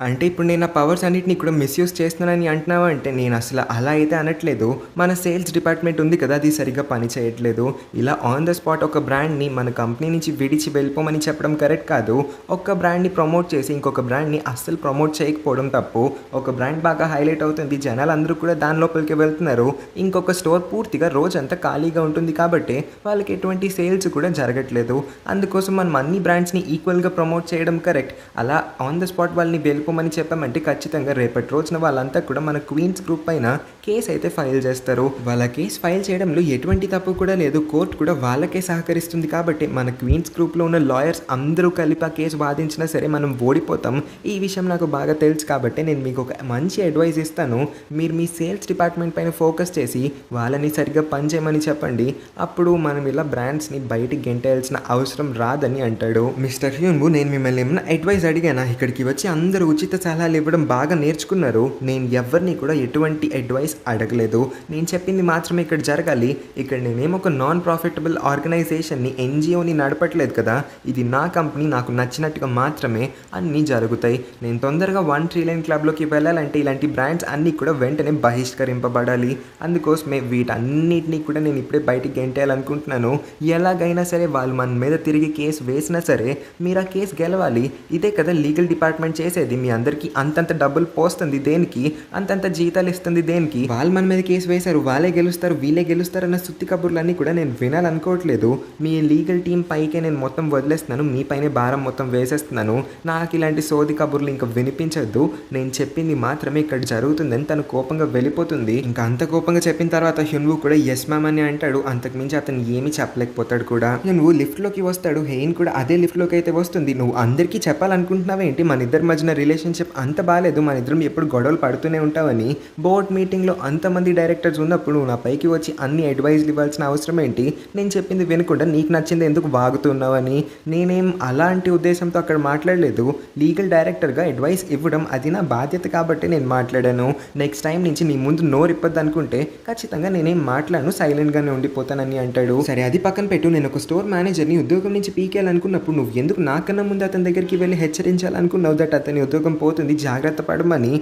అంటే ఇప్పుడు నేను ఆ పవర్స్ అన్నిటిని కూడా మిస్యూజ్ చేస్తున్నానని అంటున్నావా అంటే, నేను అసలు అలా అయితే అనట్లేదు, మన సేల్స్ డిపార్ట్మెంట్ ఉంది కదా, అది సరిగ్గా పని చేయట్లేదు, ఇలా ఆన్ ద స్పాట్ ఒక బ్రాండ్ని మన కంపెనీ నుంచి విడిచి వెళ్ళిపోమని చెప్పడం కరెక్ట్ కాదు, ఒక బ్రాండ్ని ప్రమోట్ చేసి ఇంకొక బ్రాండ్ని అస్సలు ప్రమోట్ చేయకపోవడం తప్పు, ఒక బ్రాండ్ బాగా హైలైట్ అవుతుంది, జనాలు అందరూ కూడా దాని లోపలికి వెళ్తున్నారు, ఇంకొక స్టోర్ పూర్తిగా రోజంతా ఖాళీగా ఉంటుంది కాబట్టి వాళ్ళకి ఎటువంటి సేల్స్ కూడా జరగట్లేదు, అందుకోసం మనం అన్ని బ్రాండ్స్ని ఈక్వల్గా ప్రమోట్ చేయడం కరెక్ట్, అలా ఆన్ ద స్పాట్ వాళ్ళని వెళ్ళిపోమని చెప్పామంటే ఖచ్చితంగా రేపటి రోజున వాళ్ళంతా కూడా మన క్వీన్స్ గ్రూప్ పైన కేసు అయితే ఫైల్ చేస్తారు. వాళ్ళ కేసు ఫైల్ చేయడంలో ఎటువంటి తప్పు కూడా లేదు, కోర్టు కూడా వాళ్ళకే సహకరిస్తుంది, కాబట్టి మన క్వీన్స్ గ్రూప్లో ఉన్న లాయర్స్ అందరూ కలిపి ఆ కేసు వాదించినా సరే మనం ఓడిపోతాం, ఈ విషయం నాకు బాగా తెలుసు, కాబట్టి నేను మీకు ఒక మంచి అడ్వైస్ ఇస్తాను, మీరు మీ సేల్స్ డిపార్ట్మెంట్ పైన ఫోకస్ చేసి వాళ్ళని సరిగ్గా పనిచేయమని చెప్పండి, అప్పుడు మనం ఇలా బ్రాండ్స్ని బయటికి గెంటేయాల్సిన అవసరం రాదని అంటాడు. మిస్టర్ హ్యూన్వూ, నేను మిమ్మల్ని ఏమైనా అడ్వైస్ అడిగానా? ఇక్కడికి వచ్చి అందరూ ఉచిత సలహాలు ఇవ్వడం బాగా నేర్చుకున్నారు, నేను ఎవరిని కూడా ఎటువంటి అడ్వైస్ అడగలేదు, నేను చెప్పింది మాత్రమే ఇక్కడ జరగాలి, ఇక్కడ నేనేమో ఒక నాన్ ప్రాఫిటబుల్ ఆర్గనైజేషన్ని, ఎన్జిఓని నడపట్లేదు కదా, ఇది నా కంపెనీ, నాకు నచ్చినట్టుగా మాత్రమే అన్నీ జరుగుతాయి, నేను తొందరగా 1 ట్రిలియన్ క్లబ్లోకి వెళ్ళాలంటే ఇలాంటి బ్రాండ్స్ అన్నీ కూడా వెంటనే బహిష్కరింపబడాలి, అందుకోసమే వీటన్నిటినీ కూడా నేను ఇప్పుడే బయటికి గెంటేయాలనుకుంటున్నాను, ఎలాగైనా సరే వాళ్ళు మన మీద తిరిగి కేసు వేసినా సరే మీరు ఆ కేసు గెలవాలి, ఇదే కదా లీగల్ డిపార్ట్మెంట్ చేసేది, మీ అందరికీ అంతంత డబ్బులు పోస్తుంది దేనికి, అంతంత జీతాలు ఇస్తుంది దేనికి, వాళ్ళు మన మీద కేసు వేశారు, వాళ్ళే గెలుస్తారు, వీళ్ళే గెలుస్తారు అన్న సుత్తి కబుర్లన్నీ కూడా నేను వినాలనుకోవట్లేదు, మీ లీగల్ టీం పైకే నేను మొత్తం వదిలేస్తున్నాను, మీ పైనే భారం మొత్తం వేసేస్తున్నాను, నాకు ఇలాంటి సోది కబుర్లు ఇంకా వినిపించద్దు, నేను చెప్పింది మాత్రమే ఇక్కడ జరుగుతుందని తను కోపంగా వెళ్ళిపోతుంది. ఇంకా అంత కోపంగా చెప్పిన తర్వాత హ్యున్వూ కూడా ఎస్ మ్యామ్ అని అంటాడు, అంతకుమించి అతను ఏమీ చెప్పలేకపోతాడు కూడా. హ్యున్వూ లిఫ్ట్లోకి వస్తాడు, హెయిన్ కూడా అదే లిఫ్ట్లోకి అయితే వస్తుంది, నువ్వు అందరికీ చెప్పాలనుకుంటున్నావేంటి మన ఇద్దరి మధ్యన రిలేషన్షిప్ అంత బాగాలేదు, మన ఇద్దరం ఎప్పుడు గొడవలు పడుతూనే ఉంటావని, బోర్డ్ మీటింగ్లో అంతమంది డైరెక్టర్స్ ఉన్నప్పుడు నువ్వు నా పైకి వచ్చి అన్ని అడ్వైజ్లు ఇవ్వాల్సిన అవసరం ఏంటి, నేను చెప్పింది వినకుండా నీకు నచ్చింది ఎందుకు వాగుతున్నావని, నేనేం అలాంటి ఉద్దేశంతో అక్కడ మాట్లాడలేదు, లీగల్ డైరెక్టర్గా అడ్వైస్ ఇవ్వడం అది నా బాధ్యత కాబట్టి నేను మాట్లాడాను, నెక్స్ట్ టైం నుంచి నీ ముందు నోరు ఇప్పద్దు అనుకుంటే ఖచ్చితంగా నేనేం మాట్లాడను, సైలెంట్గానే ఉండిపోతానని అంటాడు. సరే అది పక్కన పెట్టు, నేను ఒక స్టోర్ మేనేజర్ని ఉద్యోగం నుంచి పీకేయాలనుకున్నప్పుడు నువ్వు ఎందుకు నాకన్నా ముందు అతని దగ్గరికి వెళ్ళి హెచ్చరించాలనుకున్నావు దట్ అతని ఉద్యోగం పోతుంది, జాగ్రత్త పడమని,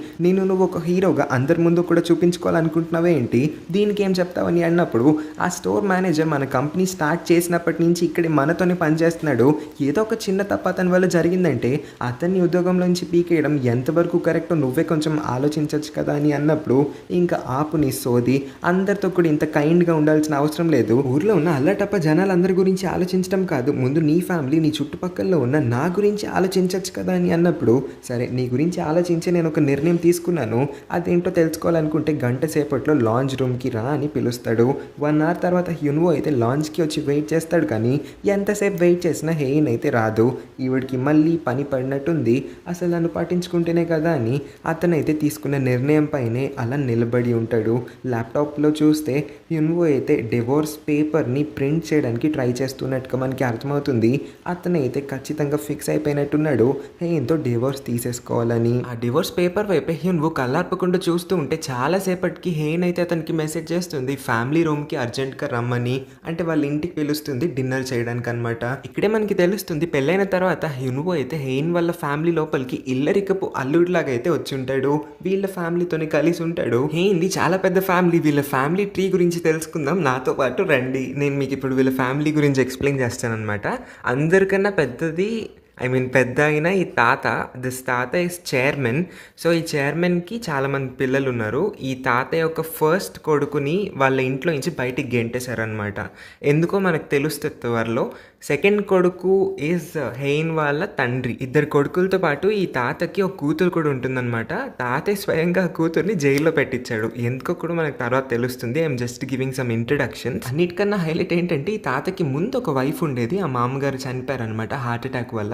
నువ్వు ఒక హీరోగా అందరి ముందు కూడా చూపించుకో తీసుకోవాలనుకుంటున్నావే ఏంటి, దీనికి ఏం చెప్తావని అన్నప్పుడు ఆ స్టోర్ మేనేజర్ మన కంపెనీ స్టార్ట్ చేసినప్పటి నుంచి ఇక్కడే మనతోనే పనిచేస్తున్నాడు, ఏదో ఒక చిన్న తప్పు అతని వల్ల జరిగిందంటే అతన్ని ఉద్యోగంలోంచి పీకేయడం ఎంతవరకు కరెక్టో నువ్వే కొంచెం ఆలోచించవచ్చు కదా అని అన్నప్పుడు ఇంకా ఆపు నీ సోది, అందరితో కూడా ఇంత కైండ్గా ఉండాల్సిన అవసరం లేదు. ఊర్లో ఉన్న అల్లటప్ప జనాలందరి గురించి ఆలోచించడం కాదు, ముందు నీ ఫ్యామిలీ నీ చుట్టుపక్కల ఉన్న నా గురించి ఆలోచించవచ్చు కదా అని అన్నప్పుడు సరే నీ గురించి ఆలోచించి నేను ఒక నిర్ణయం తీసుకున్నాను, అదేంటో తెలుసుకోవాలనుకుంటే గంట సేపట్లో లాంజ్ రూమ్కి రా అని పిలుస్తాడు. 1 అవర్ తర్వాత హ్యున్వో అయితే లాంజ్కి వచ్చి వెయిట్ చేస్తాడు, కానీ ఎంతసేపు వెయిట్ చేసినా హెయిన్ అయితే రాదు. ఈవిడికి మళ్ళీ పని పడినట్టుంది, అసలు నన్ను పట్టించుకుంటేనే కదా అని అతనైతే తీసుకున్న నిర్ణయం పైనే అలా నిలబడి ఉంటాడు. ల్యాప్టాప్లో చూస్తే హ్యున్వో అయితే డివోర్స్ పేపర్ని ప్రింట్ చేయడానికి ట్రై చేస్తున్నట్టుగా మనకి అర్థమవుతుంది. అతనైతే ఖచ్చితంగా ఫిక్స్ అయిపోయినట్టున్నాడు హెయిన్తో డివోర్స్ తీసేసుకోవాలని. ఆ డివోర్స్ పేపర్ వైపే హ్యున్వో కళ్ళార్పకుండా చూస్తూ ఉంటే చాలాసేపటికి హెయిన్ అయితే అతనికి మెసేజ్ చేస్తుంది ఫ్యామిలీ రూమ్కి అర్జెంట్గా రమ్మని, అంటే వాళ్ళ ఇంటికి పిలుస్తుంది డిన్నర్ చేయడానికి అనమాట. ఇక్కడే మనకి తెలుస్తుంది పెళ్ళైన తర్వాత హ్యున్వో అయితే హెయిన్ వాళ్ళ ఫ్యామిలీ లోపలికి ఇల్లరికపు అల్లుడిలాగా అయితే వచ్చి ఉంటాడు, వీళ్ళ ఫ్యామిలీతోనే కలిసి ఉంటాడు. హెయిన్ది చాలా పెద్ద ఫ్యామిలీ, వీళ్ళ ఫ్యామిలీ ట్రీ గురించి తెలుసుకుందాం నాతో పాటు రండి. నేను మీకు ఇప్పుడు వీళ్ళ ఫ్యామిలీ గురించి ఎక్స్ప్లెయిన్ చేస్తాను అనమాట. అందరికన్నా పెద్దది పెద్ద అయిన ఈ తాత, దిస్ తాత ఇస్ చైర్మన్. సో ఈ చైర్మన్కి చాలామంది పిల్లలు ఉన్నారు. ఈ తాత యొక్క ఫస్ట్ కొడుకుని వాళ్ళ ఇంట్లో నుంచి బయటికి గెంటేశారనమాట, ఎందుకో మనకు తెలుస్తుంది త్వరలో. సెకండ్ కొడుకు ఈజ్ హెయిన్ వాళ్ళ తండ్రి. 2 కొడుకులతో పాటు ఈ తాతకి ఒక కూతురు కూడా ఉంటుందన్నమాట. తాతే స్వయంగా ఆ కూతుర్ని జైల్లో పెట్టించాడు, ఎందుకో కూడా మనకు తర్వాత తెలుస్తుంది. I'm just giving some introductions. అన్నిటికన్నా హైలైట్ ఏంటంటే ఈ తాతకి ముందు ఒక వైఫ్ ఉండేది, ఆ మామగారు చనిపోయారనమాట హార్ట్ అటాక్ వల్ల.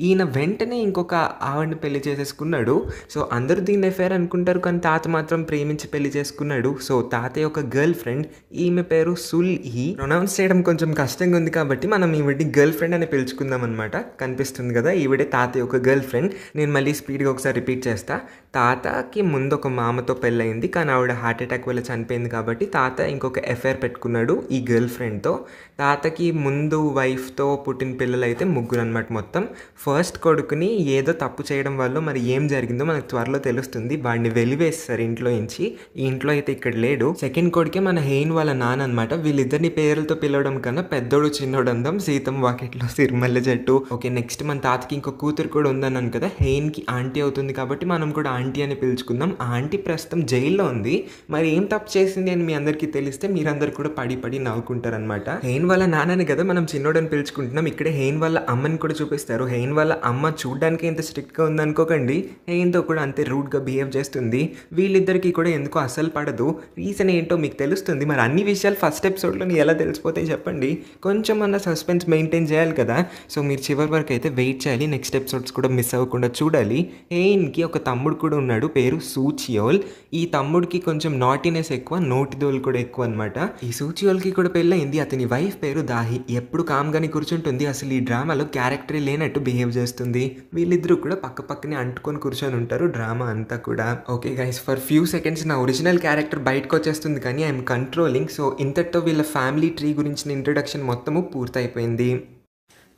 ఈయన వెంటనే ఇంకొక ఆవిడని పెళ్లి చేసేసుకున్నాడు. సో అందరూ దీన్ని ఎఫైర్ అనుకుంటారు, కానీ తాత మాత్రం ప్రేమించి పెళ్లి చేసుకున్నాడు. సో తాత యొక్క గర్ల్ ఫ్రెండ్, ఈమె పేరు సుల్ హీ. ప్రొనౌన్స్ చేయడం కొంచెం కష్టంగా ఉంది కాబట్టి మనం ఈవిడ గర్ల్ ఫ్రెండ్ అని పిలుచుకుందాం అనమాట. కనిపిస్తుంది కదా, ఈవిడే తాత యొక్క గర్ల్ ఫ్రెండ్. నేను మళ్ళీ స్పీడ్గా ఒకసారి రిపీట్ చేస్తా. తాతకి ముందు ఒక మామతో పెళ్ళయింది, కానీ ఆవిడ హార్ట్ అటాక్ వల్ల చనిపోయింది కాబట్టి తాత ఇంకొక ఎఫైర్ పెట్టుకున్నాడు ఈ గర్ల్ ఫ్రెండ్తో. తాతకి ముందు వైఫ్తో పుట్టిన పిల్లలు అయితే 3 అనమాట మొత్తం. ఫస్ట్ కొడుకుని ఏదో తప్పు చేయడం వల్ల మరి ఏం జరిగిందో మనకు త్వరలో తెలుస్తుంది, వాడిని వెలివేస్తారు ఇంట్లో నుంచి. ఈ ఇంట్లో అయితే ఇక్కడ లేడు. సెకండ్ కొడుకే మన హెయిన్ వాళ్ళ నాన్న అనమాట. వీళ్ళిద్దరిని పేర్లతో పిలవడం కన్నా పెద్దోడు చిన్నోడు అందం, సీతం వాకిట్లో సిరిమల్లె చెట్టు. ఓకే, నెక్స్ట్ మన తాతకి ఇంకో కూతురు కూడా ఉందన్నాను కదా, హెయిన్కి ఆంటీ అవుతుంది కాబట్టి మనం కూడా ఆంటీ అని పిలుచుకుందాం. ఆ ఆంటీ ప్రస్తుతం జైల్లో ఉంది. మరి ఏం తప్పు చేసింది అని మీ అందరికీ తెలిస్తే మీరందరూ కూడా పడి నవ్వుకుంటారనమాట. హెయిన్ వాళ్ళ నాన్నని కదా మనం చిన్నోడని పిలుచుకుంటున్నాం. ఇక్కడే హెయిన్ వాళ్ళ అమ్మని కూడా చూపిస్తారు. హెయిన్ వాళ్ళ అమ్మ చూడడానికి ఎంత స్ట్రిక్ట్గా ఉందనుకోకండి, హెయిన్తో కూడా అంతే రూడ్గా బిహేవ్ చేస్తుంది. వీళ్ళిద్దరికీ కూడా ఎందుకో అసలు పడదు. రీజన్ ఏంటో మీకు తెలుస్తుంది. మరి అన్ని విషయాలు ఫస్ట్ ఎపిసోడ్లో ఎలా తెలిసిపోతాయి చెప్పండి, కొంచెం అన్న సస్పెన్స్ మెయింటైన్ చేయాలి కదా. సో మీరు చివరి వరకు అయితే వెయిట్ చేయాలి, నెక్స్ట్ ఎపిసోడ్స్ కూడా మిస్ అవ్వకుండా చూడాలి. హెయిన్కి ఒక తమ్ముడు కూడా ఉన్నాడు, పేరు సూచియోల్. ఈ తమ్ముడికి కొంచెం నాటినెస్ ఎక్కువ, నోటిదోలు కూడా ఎక్కువ అనమాట. ఈ సూచియోల్కి కూడా పెళ్ళయింది. అతని వైఫ్ పేరు దాహి. ఎప్పుడు కామ్గానే కూర్చుంటుంది, అసలు ఈ డ్రామాలో క్యారెక్టరే లేనట్టు బిహేవ్ చేస్తుంది. వీళ్ళిద్దరూ కూడా పక్కనే అంటుకొని కూర్చొని ఉంటారు డ్రామా అంతా కూడా. Okay guys, for few seconds నా ఒరిజినల్ క్యారెక్టర్ బయటకు వచ్చేస్తుంది, కానీ ఐఎమ్ కంట్రోలింగ్. సో ఇంతటితో వీళ్ళ ఫ్యామిలీ ట్రీ గురించిన ఇంట్రొడక్షన్ మొత్తము పూర్తయిపోయింది.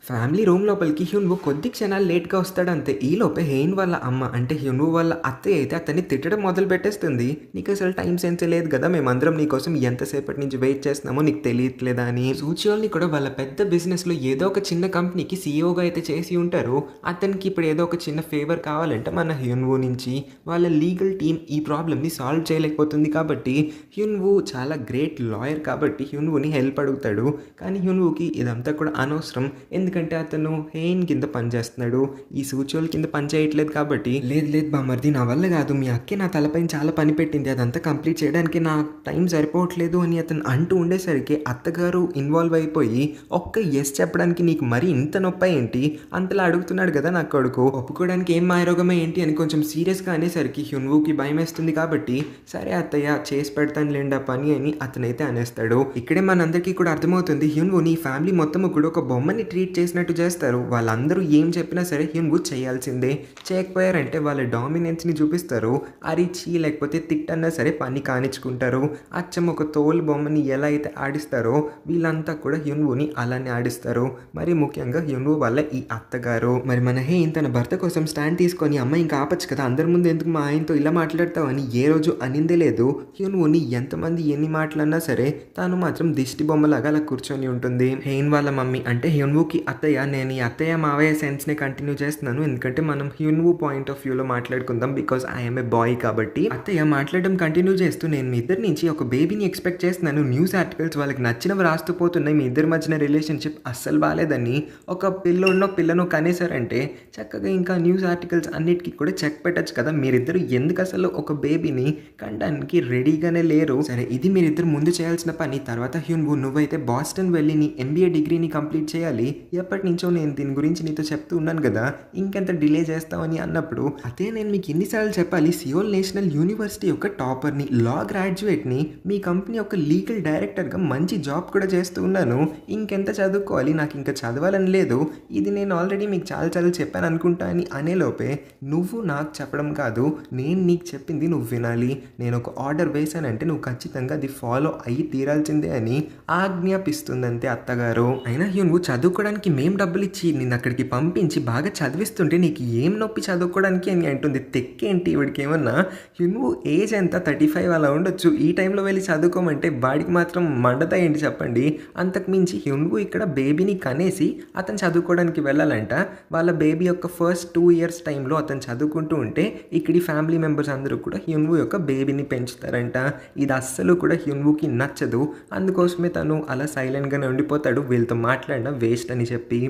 ఫ్యామిలీ రూమ్ లోపలికి హ్యున్వో కొద్ది క్షణాలు లేట్గా వస్తాడు అంతే. ఈలోపే హెయిన్ వాళ్ళ అమ్మ అంటే హ్యున్వో వాళ్ళ అత్తయ్య అయితే అతన్ని తిట్టడం మొదలు పెట్టేస్తుంది. నీకు అసలు టైం సెన్స్ లేదు కదా, మేమందరం నీకోసం ఎంతసేపటి నుంచి వెయిట్ చేస్తున్నామో నీకు తెలియట్లేదా అని. సూచియోల్ని కూడా వాళ్ళ పెద్ద బిజినెస్లో ఏదో ఒక చిన్న కంపెనీకి సీఈఓగా అయితే చేసి ఉంటారు. అతనికి ఇప్పుడు ఏదో ఒక చిన్న ఫేవర్ కావాలంటే మన హ్యున్వో నుంచి వాళ్ళ లీగల్ టీమ్ ఈ ప్రాబ్లమ్ని సాల్వ్ చేయలేకపోతుంది. కాబట్టి హ్యున్వో చాలా గ్రేట్ లాయర్ కాబట్టి హ్యున్వోని హెల్ప్ అడుగుతాడు. కానీ హ్యున్వోకి ఇదంతా కూడా అనవసరం, ఎందుకంటే అతను హెయిన్ కింద పనిచేస్తున్నాడు, ఈ సూచియోల్ కింద పని చేయట్లేదు. కాబట్టి లేదు బామర్ది, నా వల్ల కాదు, మీ అక్కే నా తలపైన చాలా పని పెట్టింది, అదంతా కంప్లీట్ చేయడానికి నా టైం సరిపోవట్లేదు అని అతను అంటూ ఉండేసరికి అత్తగారు ఇన్వాల్వ్ అయిపోయి ఒక్క ఎస్ చెప్పడానికి నీకు మరీ ఇంత నొప్పి ఏంటి అంతలా అడుగుతున్నాడు కదా నా కొడుకు, ఒప్పుకోవడానికి ఏం మాయరోగమే ఏంటి అని కొంచెం సీరియస్గా అనేసరికి హ్యున్వోకి భయం వేస్తుంది. కాబట్టి సరే అత్తయ్య చేసి పెడతాను లేండి ఆ పని అని అతనైతే అనేస్తాడు. ఇక్కడే మనందరికీ కూడా అర్థమవుతుంది హ్యున్వోని ఫ్యామిలీ మొత్తం కూడా ఒక బొమ్మని ట్రీట్ చేసి చేసినట్టు చేస్తారు. వాళ్ళందరూ ఏం చెప్పినా సరే హ్యున్‌వూ చేయాల్సిందే. చేయకపోయారంటే వాళ్ళ డామినెన్స్‌ని చూపిస్తారు. అరిచి లేకపోతే తిట్టన్నా సరే పని కానిచ్చుకుంటారు. అచ్చం ఒక తోలు బొమ్మని ఎలా అయితే ఆడిస్తారో వీళ్ళంతా కూడా హ్యున్‌వూని అలానే ఆడిస్తారు. మరి ముఖ్యంగా హ్యున్‌వూ వాళ్ళ ఈ అత్తగారు. మరి మన హేయిన్ తన భర్త కోసం స్టాండ్ తీసుకొని అమ్మ ఇంకా ఆపొచ్చు కదా, అందరి ముందు ఎందుకు మా ఆయనతో ఇలా మాట్లాడతావు అని ఏ రోజు అనిందే లేదు. హ్యున్‌వూని ఎంతమంది ఎన్ని మాటలన్నా సరే తాను మాత్రం దిష్టి బొమ్మలాగా అలా కూర్చొని ఉంటుంది. హేయిన్ వాళ్ళ మమ్మీ అంటే హ్యున్‌వూకి అత్తయ్య, నేను ఈ అత్తయ్య మావయ్య సెన్స్ని కంటిన్యూ చేస్తున్నాను ఎందుకంటే మనం హ్యున్‌వూ పాయింట్ ఆఫ్ వ్యూలో మాట్లాడుకుందాం బికాస్ ఐఎమ్ ఏ బాయ్ కాబట్టి. అత్తయ్య మాట్లాడడం కంటిన్యూ చేస్తూ నేను మీ ఇద్దరి నుంచి ఒక బేబీని ఎక్స్పెక్ట్ చేస్తున్నాను. న్యూస్ ఆర్టికల్స్ వాళ్ళకి నచ్చినవి రాస్తూ పోతున్నాయి. మీ ఇద్దరి మధ్యన రిలేషన్షిప్ అస్సలు బాలేదని, ఒక పిల్లను కనేసారంటే చక్కగా ఇంకా న్యూస్ ఆర్టికల్స్ అన్నిటికీ కూడా చెక్ పెట్టచ్చు కదా. మీరిద్దరు ఎందుకు అసలు ఒక బేబీని కనడానికి రెడీగానే లేరు. సరే ఇది మీరిద్దరు ముందు చేయాల్సిన పని. తర్వాత హ్యున్‌వూ నువ్వైతే బాస్టన్ వెళ్ళి నీ ఎంబీఏ డిగ్రీని కంప్లీట్ చేయాలి. ఎప్పటి నుంచో నేను దీని గురించి నీతో చెప్తూ ఉన్నాను కదా, ఇంకెంత డిలే చేస్తావని అన్నప్పుడు అదే నేను మీకు ఎన్నిసార్లు చెప్పాలి, సియోల్ నేషనల్ యూనివర్సిటీ యొక్క టాపర్ని, లా గ్రాడ్యుయేట్ని, మీ కంపెనీ యొక్క లీగల్ డైరెక్టర్గా మంచి జాబ్ కూడా చేస్తూ ఉన్నాను. ఇంకెంత చదువుకోవాలి, నాకు ఇంకా చదవాలని లేదు. ఇది నేను ఆల్రెడీ మీకు చాలా చెప్పాను అనుకుంటా అని అనేలోపే నువ్వు నాకు చెప్పడం కాదు, నేను నీకు చెప్పింది నువ్వు వినాలి. నేను ఒక ఆర్డర్ వేశానంటే నువ్వు ఖచ్చితంగా అది ఫాలో అయ్యి తీరాల్సిందే అని ఆజ్ఞాపిస్తుందంతే అత్తగారు. అయినా హ్యున్‌వూ చదువుకోవడానికి మేము డబ్బులు ఇచ్చి నిన్ను అక్కడికి పంపించి బాగా చదివిస్తుంటే నీకు ఏం నొప్పి చదువుకోవడానికి అని అంటుంది. తెక్కేంటి వీడికి ఏమన్నా? హ్యున్‌వూ ఏజ్ ఎంత 35 అలా ఉండొచ్చు. ఈ టైంలో వెళ్ళి చదువుకోమంటే వాడికి మాత్రం మండతా ఏంటి చెప్పండి. అంతకు మించి హ్యున్‌వూ ఇక్కడ బేబీని కనేసి అతను చదువుకోవడానికి వెళ్ళాలంట. వాళ్ళ బేబీ యొక్క ఫస్ట్ 2 ఇయర్స్ టైంలో అతను చదువుకుంటూ ఉంటే ఇక్కడి ఫ్యామిలీ మెంబర్స్ అందరూ కూడా హ్యున్‌వూ యొక్క బేబీని పెంచుతారంట. ఇది అస్సలు కూడా హ్యున్‌వూకి నచ్చదు. అందుకోసమే తను అలా సైలెంట్గానే ఉండిపోతాడు, వీళ్ళతో మాట్లాడిన వేస్ట్ అని చెప్పి.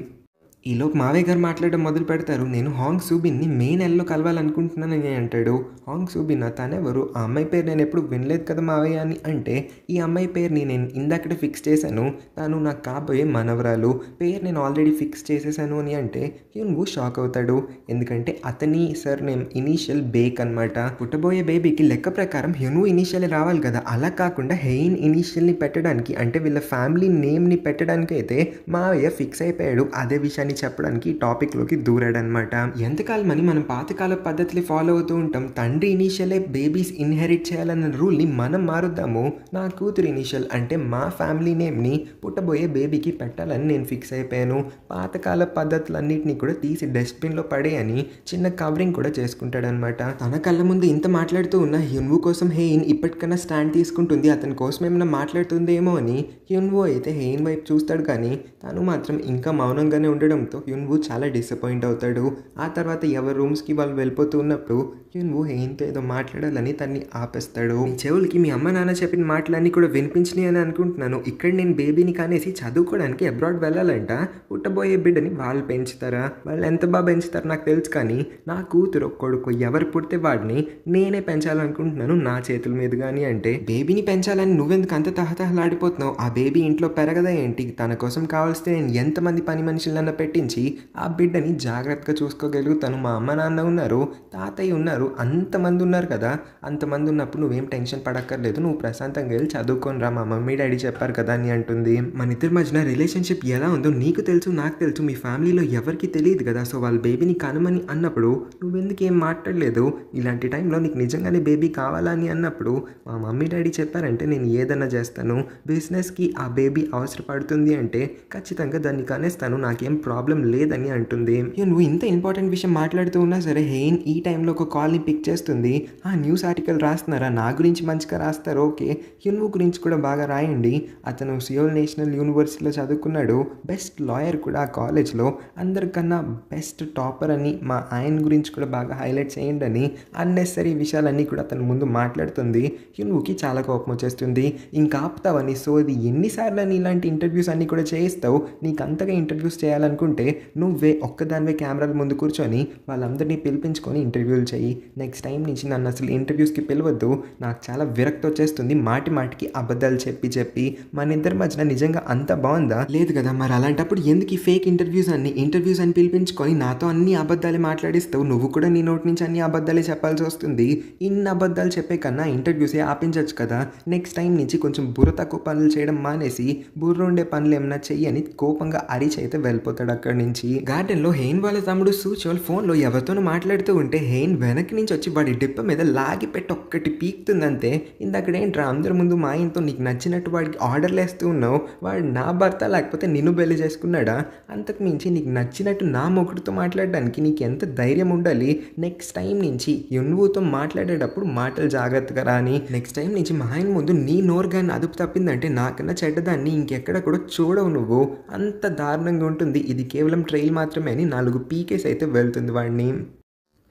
ఈలోపు మావయ్య గారు మాట్లాడడం మొదలు పెడతారు. నేను హాంగ్ సూబిన్ని మే నెలలో కలవాలనుకుంటున్నానని అంటాడు. హాంగ్ సూబిన్ తనెవరు, ఆ అమ్మాయి పేరు నేను ఎప్పుడు వినలేదు కదా మావయ్య అని అంటే, ఈ అమ్మాయి పేరుని నేను ఇందాకడే ఫిక్స్ చేశాను, తను నాకు కాబోయే మనవరాలు, పేరు నేను ఆల్రెడీ ఫిక్స్ చేసేసాను అని అంటే హ్యున్‌వూ షాక్ అవుతాడు. ఎందుకంటే అతని సర్ నేమ్ ఇనీషియల్ బేక్ అనమాట. పుట్టబోయే బేబీకి లెక్క ప్రకారం హ్యున్‌వూ ఇనీషియల్ రావాలి కదా, అలా కాకుండా హెయిన్ ఇనీషియల్ని పెట్టడానికి అంటే వీళ్ళ ఫ్యామిలీ నేమ్ని పెట్టడానికి అయితే మావయ్య ఫిక్స్ అయిపోయాడు. అదే విషయాన్ని చెప్పడానికి టాపిక్లోకి దూరాడనమాట. ఎంతకాలమని మనం పాతకాల పద్ధతులు ఫాలో అవుతూ ఉంటాం. తండ్రి ఇనీషియలే బేబీస్ ఇన్హెరిట్ చేయాలన్న రూల్ని మనం మారుద్దాము. నా కూతురు ఇనీషియల్ అంటే మా ఫ్యామిలీ నేమ్ని పుట్టబోయే బేబీకి పెట్టాలని నేను ఫిక్స్ అయిపోయాను. పాతకాల పద్ధతులన్నింటినీ కూడా తీసి డస్ట్బిన్లో పడేయని చిన్న కవరింగ్ కూడా చేసుకుంటాడనమాట. తన కళ్ళ ముందు ఇంత మాట్లాడుతూ ఉన్న హ్యున్‌వూ కోసం హెయిన్ ఇప్పటికన్నా స్టాండ్ తీసుకుంటుంది, అతని కోసం ఏమైనా మాట్లాడుతుందేమో అని. హ్యున్‌వూ అయితే హెయిన్ వైపు చూస్తాడు కానీ తను మాత్రం ఇంకా మౌనంగానే ఉండడంతో హ్యున్‌వూ చాలా డిసప్పాయింట్ అవుతాడు. ఆ తర్వాత ఎవరి రూమ్స్కి వాళ్ళు వెళ్ళిపోతూ ఉన్నప్పుడు హ్యున్‌వూ హెయిన్తో ఏదో మాట్లాడాలని తన్ని ఆపేస్తాడు. మీ చెవులకి మీ అమ్మ నాన్న చెప్పిన మాటలన్నీ కూడా వినిపించినాయి అని అనుకుంటున్నాను. ఇక్కడ నేను బేబీని కానేసి చదువుకోవడానికి అబ్రాడ్ వెళ్ళాలంట. పుట్టబోయే బిడ్డని వాళ్ళు పెంచుతారా, వాళ్ళు ఎంత బాగా పెంచుతారో నాకు తెలుసు, కానీ నా కూతురు కొడుకు ఎవరు పుడితే వాడిని నేనే పెంచాలనుకుంటున్నాను నా చేతుల మీద కానీ అంటే, బేబీని పెంచాలని నువ్వెందుకు అంత తహతహలాడిపోతున్నావు, ఆ బేబీ ఇంట్లో పెరగదా ఏంటి, తన కోసం కావాల్స్తే నేను ఎంతమంది పని మనుషులన్నా పెట్టించి ఆ బిడ్డని జాగ్రత్తగా చూసుకోగలుగుతాను. మా అమ్మ నాన్న ఉన్నారు, తాతయ్య ఉన్నారు, అంతమంది ఉన్నారు కదా, అంతమంది ఉన్నప్పుడు నువ్వేం టెన్షన్ పడక్కర్లేదు, నువ్వు ప్రశాంతంగా వెళ్ళి చదువుకొని రా, మా మమ్మీ డాడీ చెప్పారు కదా అని అంటుంది. మన ఇద్దరి మధ్యన రిలేషన్షిప్ ఎలా ఉందో నీకు తెలుసు, నాకు తెలుసు, మీ ఫ్యామిలీలో ఎవరికి తెలియదు కదా. సో వాళ్ళ బేబీని కనమని అన్నప్పుడు నువ్వెందుకు ఏం మాట్లాడలేదు, ఇలాంటి టైంలో నీకు నిజంగానే బేబీ కావాలా అని అన్నప్పుడు మా మమ్మీ డాడీ చెప్పారంటే నేను ఏదన్నా చేస్తాను, బిజినెస్కి ఆ బేబీ అవసరపడుతుంది అంటే ఖచ్చితంగా దాన్ని కనేస్తాను, నాకేం ప్రాబ్లం లేదని అంటుంది. నువ్వు ఇంత ఇంపార్టెంట్ విషయం మాట్లాడుతూ ఉన్నా సరే హెయిన్ ఈ టైంలో ఒక కాల్ని పిక్ చేస్తుంది. ఆ న్యూస్ ఆర్టికల్ రాస్తున్నారా, నా గురించి మంచిగా రాస్తారు, ఓకే, హ్యున్‌వూ గురించి కూడా బాగా రాయండి, అతను సియోల్ నేషనల్ యూనివర్సిటీలో చదువుకున్నాడు, బెస్ట్ లాయర్ కూడా ఆ కాలేజ్లో, అందరికన్నా బెస్ట్ టాపర్ అని, మా ఆయన గురించి కూడా బాగా హైలైట్ చేయండి అని అన్నెసరీ విషయాలన్నీ కూడా అతను ముందు మాట్లాడుతుంది. హ్యున్‌వూకి చాలా కోపం వచ్చేస్తుంది. ఇంకా ఆపుతావని, సో ఇది ఎన్నిసార్లు అని ఇలాంటి ఇంటర్వ్యూస్ అన్నీ కూడా చేయిస్తావు, నీకు అంతగా ఇంటర్వ్యూస్ చేయాలనుకుంటే నువ్వే ఒక్కదానివే కెమెరాల ముందు కూర్చొని వాళ్ళందరినీ పిలిపించుకొని ఇంటర్వ్యూలు చేయి, నెక్స్ట్ టైం నుంచి నన్ను అసలు ఇంటర్వ్యూస్కి పిలవద్దు, నాకు చాలా విరక్తి వచ్చేస్తుంది మాటి మాటికి అబద్ధాలు చెప్పి చెప్పి. మన ఇద్దరి మధ్యన నిజంగా అంత బాగుందా? లేదు కదా. మరి అలాంటప్పుడు ఎందుకు ఈ ఫేక్ ఇంటర్వ్యూస్ అని పిలిపించుకొని నాతో అన్ని అబద్ధాలే మాట్లాడిస్తావు? నువ్వు కూడా నీ నోటి నుంచి అన్ని అబద్ధాలే చెప్పాల్సి వస్తుంది. ఇన్ని అబద్ధాలు చెప్పే కన్నా ఇంటర్వ్యూసే ఆపించవచ్చు కదా. నెక్స్ట్ టైం నుంచి కొంచెం బుర్ర తక్కువ పనులు చేయడం మానేసి బుర్ర ఉండే పనులు ఏమన్నా చెయ్యని కోపంగా అరిచి అయితే వెళ్ళిపోతాడు అక్కడి నుంచి. గార్డెన్లో హెయిన్ వాళ్ళ తమ్ముడు సూచోల్ ఫోన్లో ఎవరితోనో మాట్లాడుతూ ఉంటే హెయిన్ వెనక్కి నుంచి వచ్చి వాడి డిప్ప మీద లాగి పెట్టి ఒక్కటి పీక్తుందంతే. ఇందక్కడేంట్రా అందరి ముందు మా ఆయనతో నీకు నచ్చినట్టు వాడికి ఆర్డర్లు వేస్తూ ఉన్నావు, వాడు నా భర్త లేకపోతే నిన్ను పెళ్లి చేసుకున్నాడా? అంతకు మించి నీకు నచ్చినట్టు నా మొగుడితో మాట్లాడడానికి నీకు ఎంత ధైర్యం ఉండాలి? నెక్స్ట్ టైం నుంచి యున్వుతో మాట్లాడేటప్పుడు మాటలు జాగ్రత్తగా రాని. నెక్స్ట్ టైం నుంచి మా ఆయన ముందు నీ నోరు కానీ అదుపు తప్పిందంటే నాకన్నా చెడ్డదాన్ని ఇంకెక్కడ కూడా చూడవు నువ్వు. అంత దారుణంగా ఉంటుంది. ఇది కేవలం ట్రైల్ మాత్రమే అని 4 పీకేస్ అయితే వెళ్తుంది వాడిని.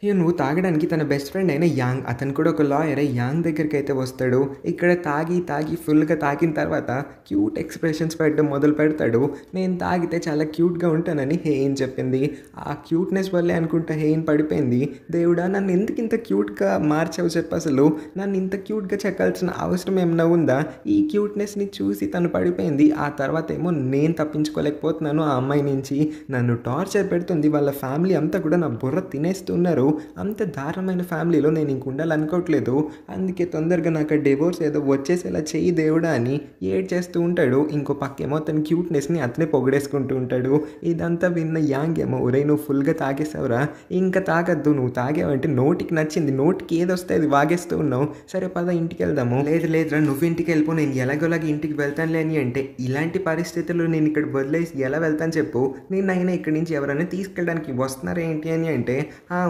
నువ్వు తాగడానికి తన బెస్ట్ ఫ్రెండ్ అయిన యాంగ్, అతను కూడా ఒక లాయర్, యాంగ్ దగ్గరికి అయితే వస్తాడు. ఇక్కడ తాగి ఫుల్గా తాగిన తర్వాత క్యూట్ ఎక్స్ప్రెషన్స్ పెట్టడం మొదలు పెడతాడు. నేను తాగితే చాలా క్యూట్గా ఉంటానని హెయిన్ చెప్పింది. ఆ క్యూట్నెస్ వల్లే అనుకుంటా హెయిన్ పడిపోయింది. దేవుడా నన్ను ఎందుకు ఇంత క్యూట్గా మార్చావు చెప్పు, అసలు నన్ను ఇంత క్యూట్గా చెక్కాల్సిన అవసరం ఏమన్నా ఉందా? ఈ క్యూట్నెస్ని చూసి తను పడిపోయింది. ఆ తర్వాత ఏమో నేను తప్పించుకోలేకపోతున్నాను ఆ అమ్మాయి నుంచి. నన్ను టార్చర్ పెడుతుంది. వాళ్ళ ఫ్యామిలీ అంతా కూడా నా బుర్ర తినేస్తున్నారు. అంత దారుణమైన ఫ్యామిలీలో నేను ఇంక ఉండాలనుకోవట్లేదు. అందుకే తొందరగా నాకు డివోర్స్ ఏదో వచ్చేసేలా చెయ్యి దేవుడా అని ఏడ్ చేస్తూ ఉంటాడు. ఇంకో పక్కేమో తన క్యూట్నెస్ని అతనే పొగిడేసుకుంటూ ఉంటాడు. ఇదంతా విన్న యాంగ్ ఏమో, ఒరే నువ్వు ఫుల్గా తాగేసావురా, ఇంకా తాగద్దు, నువ్వు తాగేవంటే నోటికి నచ్చింది, నోటికి ఏదొస్తే అది వాగేస్తూ ఉన్నావు, సరే పద ఇంటికి వెళ్దాము. లేదురా నువ్వు ఇంటికి వెళ్ళిపో, నేను ఎలాగోలాగా ఇంటికి వెళ్తానులే అని అంటే, ఇలాంటి పరిస్థితుల్లో నేను ఇక్కడ వదిలేసి ఎలా వెళ్తాను చెప్పు, నిన్నైనా ఇక్కడి నుంచి ఎవరైనా తీసుకెళ్ళడానికి వస్తున్నారా ఏంటి అని అంటే,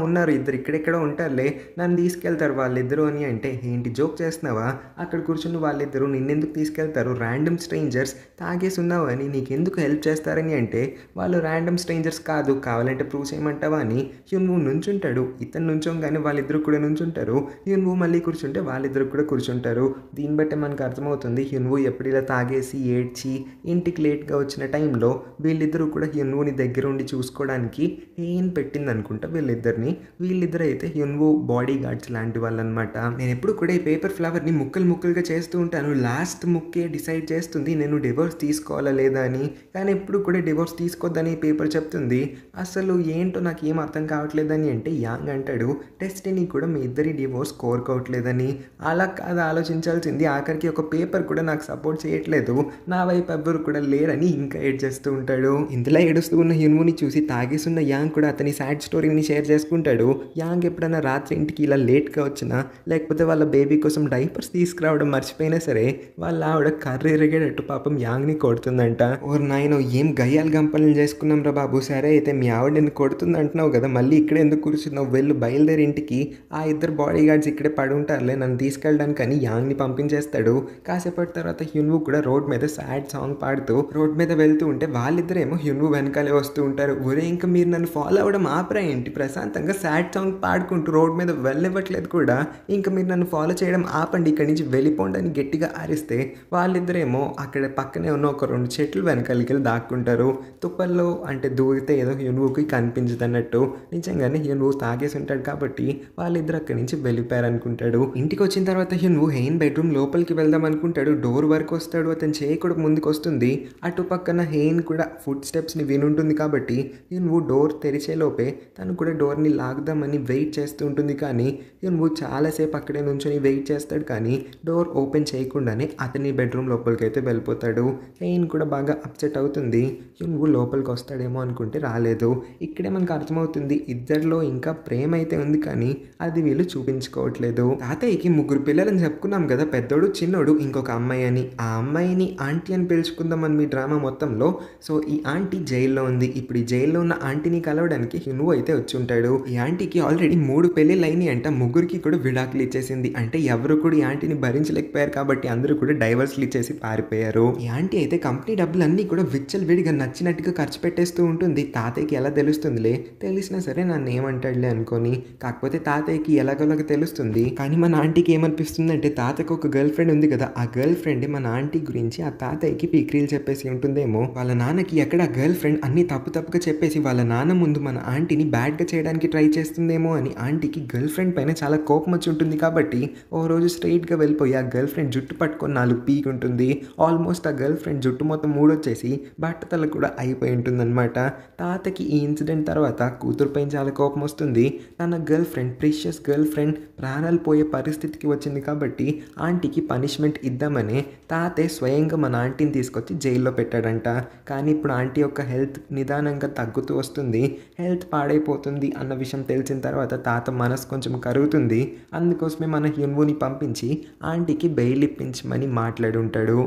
ఉన్నారు ఇద్దరు ఇక్కడెక్కడో ఉంటారులే, నన్ను తీసుకెళ్తారు వాళ్ళిద్దరు అని అంటే, ఏంటి జోక్ చేస్తున్నావా? అక్కడ కూర్చుని వాళ్ళిద్దరూ నిన్నెందుకు తీసుకెళ్తారు? ర్యాండమ్ స్ట్రేంజర్స్, తాగేసి ఉన్నావు అని నీకెందుకు హెల్ప్ చేస్తారని అంటే, వాళ్ళు ర్యాండమ్ స్ట్రేంజర్స్ కాదు, కావాలంటే ప్రూవ్ చేయమంటావా అని యున్వు నుంచుంటాడు. ఇతను నుంచోగానే వాళ్ళిద్దరు కూడా నుంచుంటారు. యున్వు మళ్ళీ కూర్చుంటే వాళ్ళిద్దరు కూడా కూర్చుంటారు. దీన్ని బట్టి మనకు అర్థమవుతుంది యున్వు ఎప్పుడు ఇలా తాగేసి ఏడ్చి ఇంటికి లేట్గా వచ్చిన టైంలో వీళ్ళిద్దరూ కూడా యున్వుని దగ్గర ఉండి చూసుకోవడానికి ఏం పెట్టింది అనుకుంటా వీళ్ళిద్దరిని. వీళ్ళిద్దరు అయితే యున్వు బాడీ గార్డ్స్ లాంటి వాళ్ళు అనమాట. నేను ఎప్పుడు కూడా ఈ పేపర్ ఫ్లవర్ని ముక్కలుగా చేస్తూ ఉంటాను. లాస్ట్ ముక్కే డిసైడ్ చేస్తుంది నేను డివోర్స్ తీసుకోవాలా లేదా అని. కానీ ఎప్పుడు కూడా డివోర్స్ తీసుకోవద్దని పేపర్ చెప్తుంది. అసలు ఏంటో నాకు ఏం అర్థం కావట్లేదని అంటే యాంగ్ అంటాడు, డెస్టినీ కూడా మీ ఇద్దరి డివోర్స్ కోరుకోవట్లేదని. అలా కాదు ఆలోచించాల్సింది, ఆఖరికి ఒక పేపర్ కూడా నాకు సపోర్ట్ చేయట్లేదు, నా వైపు ఎవ్వరు కూడా లేరని ఇంకా ఏడ్ చేస్తూ ఉంటాడు. ఇంతలా ఏడుస్తూ ఉన్న యున్వుని చూసి తాగేస్తున్న యాంగ్ కూడా అతని సాడ్ స్టోరీని షేర్ చేసుకుంటాడు. యాంగ్ ఎప్పుడైనా రాత్రి ఇంటికి ఇలా లేట్గా వచ్చినా, లేకపోతే వాళ్ళ బేబీ కోసం డైపర్స్ తీసుకురావడం మర్చిపోయినా సరే వాళ్ళ ఆవిడ కర్రీ ఎరిగేటట్టు పాపం యాంగ్ని కొడుతుందంట. ఓర్ నాయనో ఏం గయ్యాలు గంపలను చేసుకున్నాం రా బాబు. సరే అయితే మీ ఆవిడ నిన్ను కొడుతుంది అంటున్నావు కదా, మళ్ళీ ఇక్కడ ఎందుకు కూర్చున్నావు, వెళ్ళు బయలుదేరి ఇంటికి, ఆ ఇద్దరు బాడీ గార్డ్స్ ఇక్కడే పడి ఉంటారులే, నన్ను తీసుకెళ్ళడానికి అని యాంగ్ని పంపించేస్తాడు. కాసేపటి తర్వాత యున్వు కూడా రోడ్ మీద సాడ్ సాంగ్ పాడుతూ రోడ్ మీద వెళ్తూ ఉంటే వాళ్ళిద్దరేమో యున్వు వెనకాలే వస్తూ ఉంటారు. ఒరే ఇంకా మీరు నన్ను ఫాలో అవ్వడం ఆపరా ఏంటి, ప్రశాంతంగా సాడ్ సాంగ్ పాడుకుంటూ రోడ్ మీద వెళ్ళనివ్వట్లేదు కూడా, ఇంకా మీరు నన్ను ఫాలో చేయడం ఆపండి, ఇక్కడి నుంచి వెళ్ళిపోండి అని గట్టిగా అరిస్తే వాళ్ళిద్దరేమో అక్కడ పక్కనే ఉన్న ఒక 2 చెట్లు వెనకాలకి వెళ్ళి దాక్కుంటారు. తుప్పల్లో అంటే దూరితే ఏదో యున్వుకి కనిపించదు అన్నట్టు. నిజంగానే యున్వు తాగేసి ఉంటాడు కాబట్టి వాళ్ళిద్దరు అక్కడి నుంచి వెళ్ళిపోయారు అనుకుంటాడు. ఇంటికి వచ్చిన తర్వాత యున్వు హెయిన్ బెడ్రూమ్ లోపలికి వెళ్దాం అనుకుంటాడు. డోర్ వరకు వస్తాడు, అతను చేయి కూడా ముందుకు వస్తుంది. అటు పక్కన హెయిన్ కూడా ఫుడ్ స్టెప్స్ని వినుంటుంది కాబట్టి యున్వు డోర్ తెరిచే లోపే తను కూడా డోర్ని లాగుదామని వెయిట్ చేస్తూ ఉంటుంది. కానీ యున్వు చాలాసేపు అక్కడే నుంచొని వెయిట్ చేస్తాడు, కానీ డోర్ ఓపెన్ చేయకుండానే అతని బెడ్రూమ్ లోపలికి అయితే వెళ్ళిపోతాడు. హెయిన్ కూడా బాగా అప్సెట్ అవుతుంది. యున్వు లోపలికి వస్తాడేమో అనుకుంటే రాలేదు. ఇక్కడే మనకు అర్థమవుతుంది ఇద్దరిలో ఇంకా ప్రేమ అయితే ఉంది, కానీ అది వీళ్ళు చూపించుకోవట్లేదు. తాతయ్యకి 3 పిల్లలని చెప్పుకున్నాం కదా, పెద్దోడు చిన్నోడు ఇంకొక అమ్మాయి అని. ఆ అమ్మాయిని ఆంటీ అని పిలుచుకుందామని మీ డ్రామా మొత్తంలో. సో ఈ ఆంటీ జైల్లో ఉంది. ఇప్పుడు ఈ జైల్లో ఉన్న ఆంటీని కలవడానికి యున్వు అయితే వచ్చి ఉంటాడు. ఈ ఆంటీకి ఆల్రెడీ 3 పెళ్ళిళ్ళు అయినాయి అంట, 3కి కూడా విడాకులు ఇచ్చేసింది. అంటే ఎవరు కూడా ఈ ఆంటీని భరించలేకపోయారు కాబట్టి అందరూ కూడా డైవర్స్లు ఇచ్చేసి పారిపోయారు. ఈ ఆంటీ అయితే కంపెనీ డబ్బులన్నీ కూడా విచ్చలవిడిగా నచ్చినట్టుగా ఖర్చు పెట్టేస్తూ ఉంటుంది. తాతయ్యకి ఎలా తెలుస్తుందిలే, తెలిసినా సరే నన్ను ఏమంటాడులే అనుకొని. కాకపోతే తాతయ్యకి ఎలాగోలాగా తెలుస్తుంది. కానీ మన ఆంటీకి ఏమనిపిస్తుంది అంటే, తాతయ్యకి ఒక గర్ల్ ఫ్రెండ్ ఉంది కదా, ఆ గర్ల్ ఫ్రెండ్ మన ఆంటీ గురించి ఆ తాతయ్యకి పీక్రీలు చెప్పేసి ఉంటుందేమో. వాళ్ళ నాన్నకి ఎక్కడ గర్ల్ ఫ్రెండ్ అన్ని తప్పుగా చెప్పేసి వాళ్ళ నాన్న ముందు మన ఆంటీని బ్యాడ్గా చేయడానికి ట్రై చేస్తుందేమో అని ఆంటీకి గర్ల్ ఫ్రెండ్ పైన చాలా కోపం వచ్చి ఉంటుంది కాబట్టి ఓ రోజు స్ట్రెయిట్గా వెళ్ళిపోయి ఆ గర్ల్ ఫ్రెండ్ జుట్టు పట్టుకొని 4 పీక్ ఉంటుంది. ఆల్మోస్ట్ ఆ గర్ల్ ఫ్రెండ్ జుట్టు మొత్తం ఊడొచ్చేసి బట్టతల కూడా అయిపోయి ఉంటుందన్నమాట. తాతకి ఈ ఇన్సిడెంట్ తర్వాత కూతురు పైన చాలా కోపం వస్తుంది. తన girl friend precious girl friend ప్రాణాలు పోయే పరిస్థితికి వచ్చింది కాబట్టి ఆంటీకి పనిష్మెంట్ ఇద్దామని తాతే స్వయంగా మన ఆంటీని తీసుకొచ్చి జైల్లో పెట్టాడంట. కానీ ఇప్పుడు ఆంటీ యొక్క హెల్త్ నిదానంగా తగ్గుతూ వస్తుంది. హెల్త్ పాడైపోతుంది అన్న విషయం తెలిసిన తర్వాత తాత మనసు కొంచెం కరుగుతుంది. అందుకోసమే మన హ్యున్వుని పంపించి ఆంటీకి బెయిల్ ఇప్పించమని మాట్లాడి ఉంటాడు.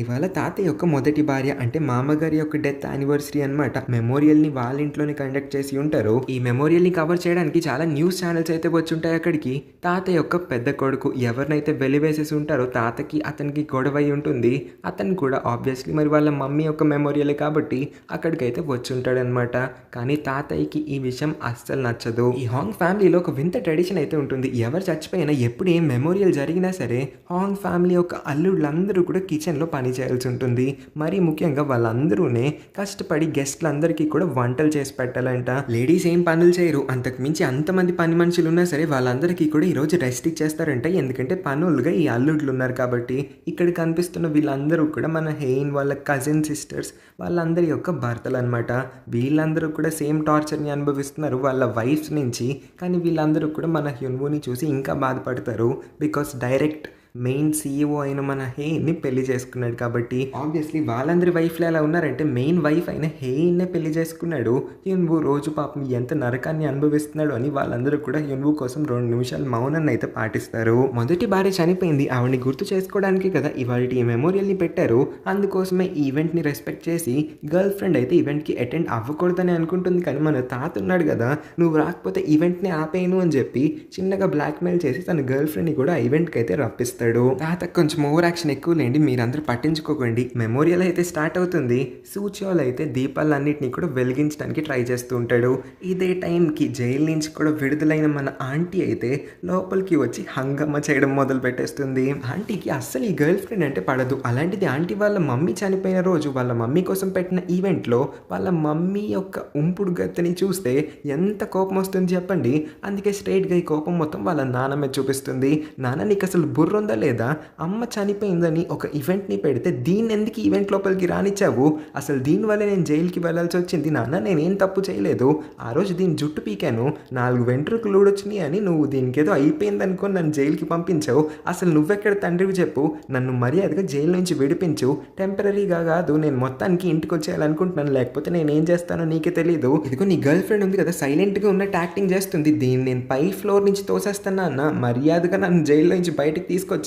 ఇవాళ తాతయ్య యొక్క మొదటి భార్య అంటే మామగారి యొక్క డెత్ యానివర్సరీ అనమాట. మెమోరియల్ని వాళ్ళ ఇంట్లోనే కండక్ట్ చేసి ఉంటారు. ఈ మెమోరియల్ని కవర్ చేయడానికి చాలా న్యూస్ ఛానల్స్ అయితే వచ్చి ఉంటాయి అక్కడికి. తాతయ్య యొక్క పెద్ద కొడుకు ఎవరినైతే వెలివేసేసి ఉంటారో తాతకి అతనికి గొడవ అయి ఉంటుంది. అతను కూడా ఆబ్వియస్లీ మరి వాళ్ళ మమ్మీ యొక్క మెమోరియలే కాబట్టి అక్కడికైతే వచ్చి ఉంటాడనమాట. కానీ తాతయ్యకి ఈ విషయం అస్సలు నచ్చదు. ఈ హాంగ్ ఫ్యామిలీలో ఒక వింత ట్రెడిషన్ అయితే ఉంటుంది. ఎవరు చచ్చిపోయినా ఎప్పుడు ఏం మెమోరియల్ జరిగినా సరే హాంగ్ ఫ్యామిలీ యొక్క అల్లుళ్ళందరూ కూడా కిచెన్లో పని చేయాల్సి ఉంటుంది. మరి ముఖ్యంగా వాళ్ళందరూనే కష్టపడి గెస్ట్లందరికీ కూడా వంటలు చేసి పెట్టాలంట. లేడీస్ ఏం పనులు చేయరు. అంతకు మించి అంతమంది పని మనుషులు ఉన్నా సరే వాళ్ళందరికీ కూడా ఈరోజు రెస్ట్ ఇచ్చేస్తారంట. ఎందుకంటే పనులుగా ఈ అల్లుళ్ళు ఉన్నారు కాబట్టి. ఇక్కడ కనిపిస్తున్న వీళ్ళందరూ కూడా మన హెయిన్ వాళ్ళ కజిన్ సిస్టర్స్ వాళ్ళందరి యొక్క భర్తలు అనమాట. వీళ్ళందరూ కూడా సేమ్ టార్చర్ని అనుభవిస్తున్నారు వాళ్ళ వైఫ్స్ నుంచి. కానీ వీళ్ళందరూ కూడా మన హ్యున్వుని చూసి ఇంకా బాధపడతారు. బికాస్ డైరెక్ట్ మెయిన్ సీఈఓ అయిన మన హేని పెళ్లి చేసుకున్నాడు కాబట్టి. ఆబ్వియస్లీ వాళ్ళందరి వైఫ్లు ఎలా ఉన్నారంటే మెయిన్ వైఫ్ అయిన హేనే పెళ్లి చేసుకున్నాడు. హ్యున్వు రోజు పాపం ఎంత నరకాన్ని అనుభవిస్తున్నాడు అని వాళ్ళందరూ కూడా హ్యున్వు కోసం 2 నిమిషాలు మౌనాన్ని అయితే పాటిస్తారు. మొదటి భార్య చనిపోయింది, ఆవిడని గుర్తు చేసుకోవడానికి కదా ఇవాళ ఈ మెమోరియల్ని పెట్టారు. అందుకోసమే ఈ ఈవెంట్ని రెస్పెక్ట్ చేసి గర్ల్ ఫ్రెండ్ అయితే ఈవెంట్కి అటెండ్ అవ్వకూడదని అనుకుంటుంది. కానీ మన తాత ఉన్నాడు కదా, నువ్వు రాకపోతే ఈవెంట్ని ఆపేయను అని చెప్పి చిన్నగా బ్లాక్మెయిల్ చేసి తన గర్ల్ ఫ్రెండ్ని కూడా ఈవెంట్కి అయితే రప్పిస్తాడు. తాత కొంచెం ఓవర్ యాక్షన్ ఎక్కువ లేండి, మీరందరూ పట్టించుకోకండి. మెమోరియల్ అయితే స్టార్ట్ అవుతుంది. సూచోల్ అయితే దీపాలన్నింటినీ కూడా వెలిగించడానికి ట్రై చేస్తూ ఉంటాడు. ఇదే టైంకి జైలు నుంచి కూడా విడుదలైన మన ఆంటీ అయితే లోపలికి వచ్చి హంగమ్మ చేయడం మొదలు పెట్టేస్తుంది. ఆంటీకి అస్సలు ఈ గర్ల్ ఫ్రెండ్ అంటే పడదు. అలాంటిది ఆంటీ వాళ్ళ మమ్మీ చనిపోయిన రోజు వాళ్ళ మమ్మీ కోసం పెట్టిన ఈవెంట్లో వాళ్ళ మమ్మీ యొక్క ఉంపుడు గత్తెని చూస్తే ఎంత కోపం వస్తుంది చెప్పండి. అందుకే స్ట్రైట్గా ఈ కోపం మొత్తం వాళ్ళ నాన్న మీద చూపిస్తుంది. నాన్న నీకు అసలు బుర్ర ఉందా లేదా? అమ్మ చనిపోయిందని ఒక ఈవెంట్ని పెడితే దీన్ని ఎందుకు ఈవెంట్ లోపలికి రానిచ్చావు? అసలు దీనివల్ల నేను జైలుకి వెళ్ళాల్సి వచ్చింది. నాన్న నేనేం తప్పు చేయలేదు. ఆ రోజు దీని జుట్టు పీకాను, 4 వెంట్రుకలు ఊడొచ్చినాయి అని నువ్వు దీనికి ఏదో అయిపోయింది అనుకొని నన్ను జైలుకి పంపించావు. అసలు నువ్వెక్కడ తండ్రివి చెప్పు? నన్ను మర్యాదగా జైలు నుంచి విడిపించు. టెంపరీగా కాదు, నేను మొత్తానికి ఇంటికి వచ్చేయాలనుకుంటున్నాను. లేకపోతే నేనేం చేస్తానో నీకే తెలీదు. ఇదిగో నీ గర్ల్ ఫ్రెండ్ ఉంది కదా, సైలెంట్గా ఉన్నట్టు యాక్టింగ్ చేస్తుంది. దీన్ని నేను పై ఫ్లోర్ నుంచి తోసేస్తానా అన్న, మర్యాదగా నన్ను జైల్లో నుంచి బయటకు తీసుకొచ్చి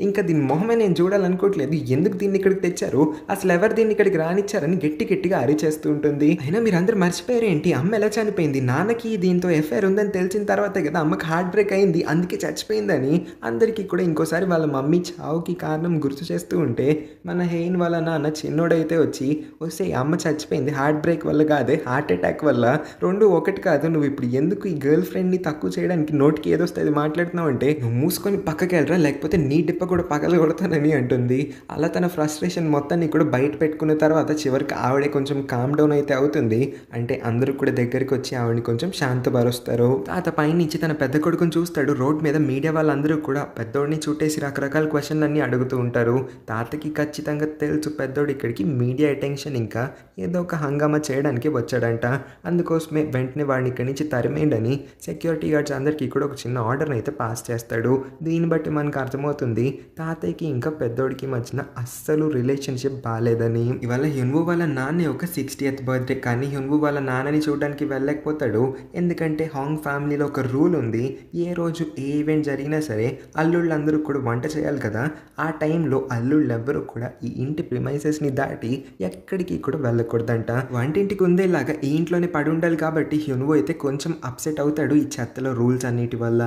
ఇంకా దీని మొహమే నేను చూడాలనుకోవట్లేదు. ఎందుకు దీన్ని ఇక్కడికి తెచ్చారు? అసలు ఎవరు దీన్ని ఇక్కడికి రానిచ్చారని గట్టిగా అరిచేస్తూ ఉంటుంది. అయినా మీరందరూ మర్చిపోయారు ఏంటి? అమ్మ ఎలా చనిపోయింది? నాన్నకి దీంతో ఎఫ్ఐఆర్ ఉందని తెలిసిన తర్వాతే కదా అమ్మకి హార్ట్ బ్రేక్ అయింది, అందుకే చచ్చిపోయిందని అందరికీ కూడా ఇంకోసారి వాళ్ళ మమ్మీ చావుకి కారణం గుర్తు చేస్తూ ఉంటే మన హెయిన్ వాళ్ళ నాన్న చిన్నోడైతే వచ్చి వస్తే అమ్మ చచ్చిపోయింది హార్ట్ బ్రేక్ వల్ల కాదే, హార్ట్ అటాక్ వల్ల. 2 ఒకటి కాదు. నువ్వు ఇప్పుడు ఎందుకు ఈ గర్ల్ ఫ్రెండ్ని తక్కువ చేయడానికి నోటికి ఏదొస్తుంది మాట్లాడుతున్నావు అంటే నువ్వు మూసుకొని పక్కకి వెళ్ళరా, లేకపోతే నీ డిప్ప కూడా పగల కొడతానని అంటుంది. అలా తన ఫ్రస్ట్రేషన్ మొత్తాన్ని కూడా బయట పెట్టుకున్న తర్వాత చివరికి ఆవిడే కొంచెం కామ్ డౌన్ అయితే అవుతుంది. అంటే అందరూ కూడా దగ్గరికి వచ్చి ఆవిడని కొంచెం శాంతపరుస్తారు. తాత పైనుంచి తన పెద్ద కొడుకుని చూస్తాడు. రోడ్ మీద మీడియా వాళ్ళందరూ కూడా పెద్దోడిని చుట్టేసి రకరకాల క్వశ్చన్లు అన్నీ అడుగుతూ ఉంటారు. తాతకి ఖచ్చితంగా తెలుసు పెద్దోడు ఇక్కడికి మీడియా అటెన్షన్ ఇంకా ఏదో ఒక హంగామా చేయడానికి వచ్చాడంట. అందుకోసమే వెంటనే వాడిని ఇక్కడి నుంచి తరిమేయండి సెక్యూరిటీ గార్డ్స్ అందరికీ కూడా ఒక చిన్న ఆర్డర్ని అయితే పాస్ చేస్తాడు. దీన్ని బట్టి మనకు అర్థమవుతుంది తాతయ్యకి ఇంకా పెద్దోడికి మధ్యన అస్సలు రిలేషన్షిప్ బాగాలేదని. ఇవాళ హ్యున్వు వాళ్ళ నాన్న ఒక 60th బర్త్డే. కానీ హ్యున్వు వాళ్ళ నాన్నని చూడడానికి వెళ్ళలేకపోతాడు. ఎందుకంటే హాంగ్ ఫ్యామిలీలో ఒక రూల్ ఉంది, ఏ రోజు ఏ ఈవెంట్ జరిగినా సరే అల్లుళ్ళందరూ కూడా వంట చేయాలి కదా. ఆ టైంలో అల్లుళ్ళు ఎవ్వరూ కూడా ఈ ఇంటి ప్రిమైసెస్ని దాటి ఎక్కడికి కూడా వెళ్ళకూడదంట. వంటింటికి ఉండేలాగా ఈ ఇంట్లోనే పడి ఉండాలి కాబట్టి హ్యున్వు అయితే కొంచెం అప్సెట్ అవుతాడు ఈ చెత్తలో రూల్స్ అన్నిటి వల్ల.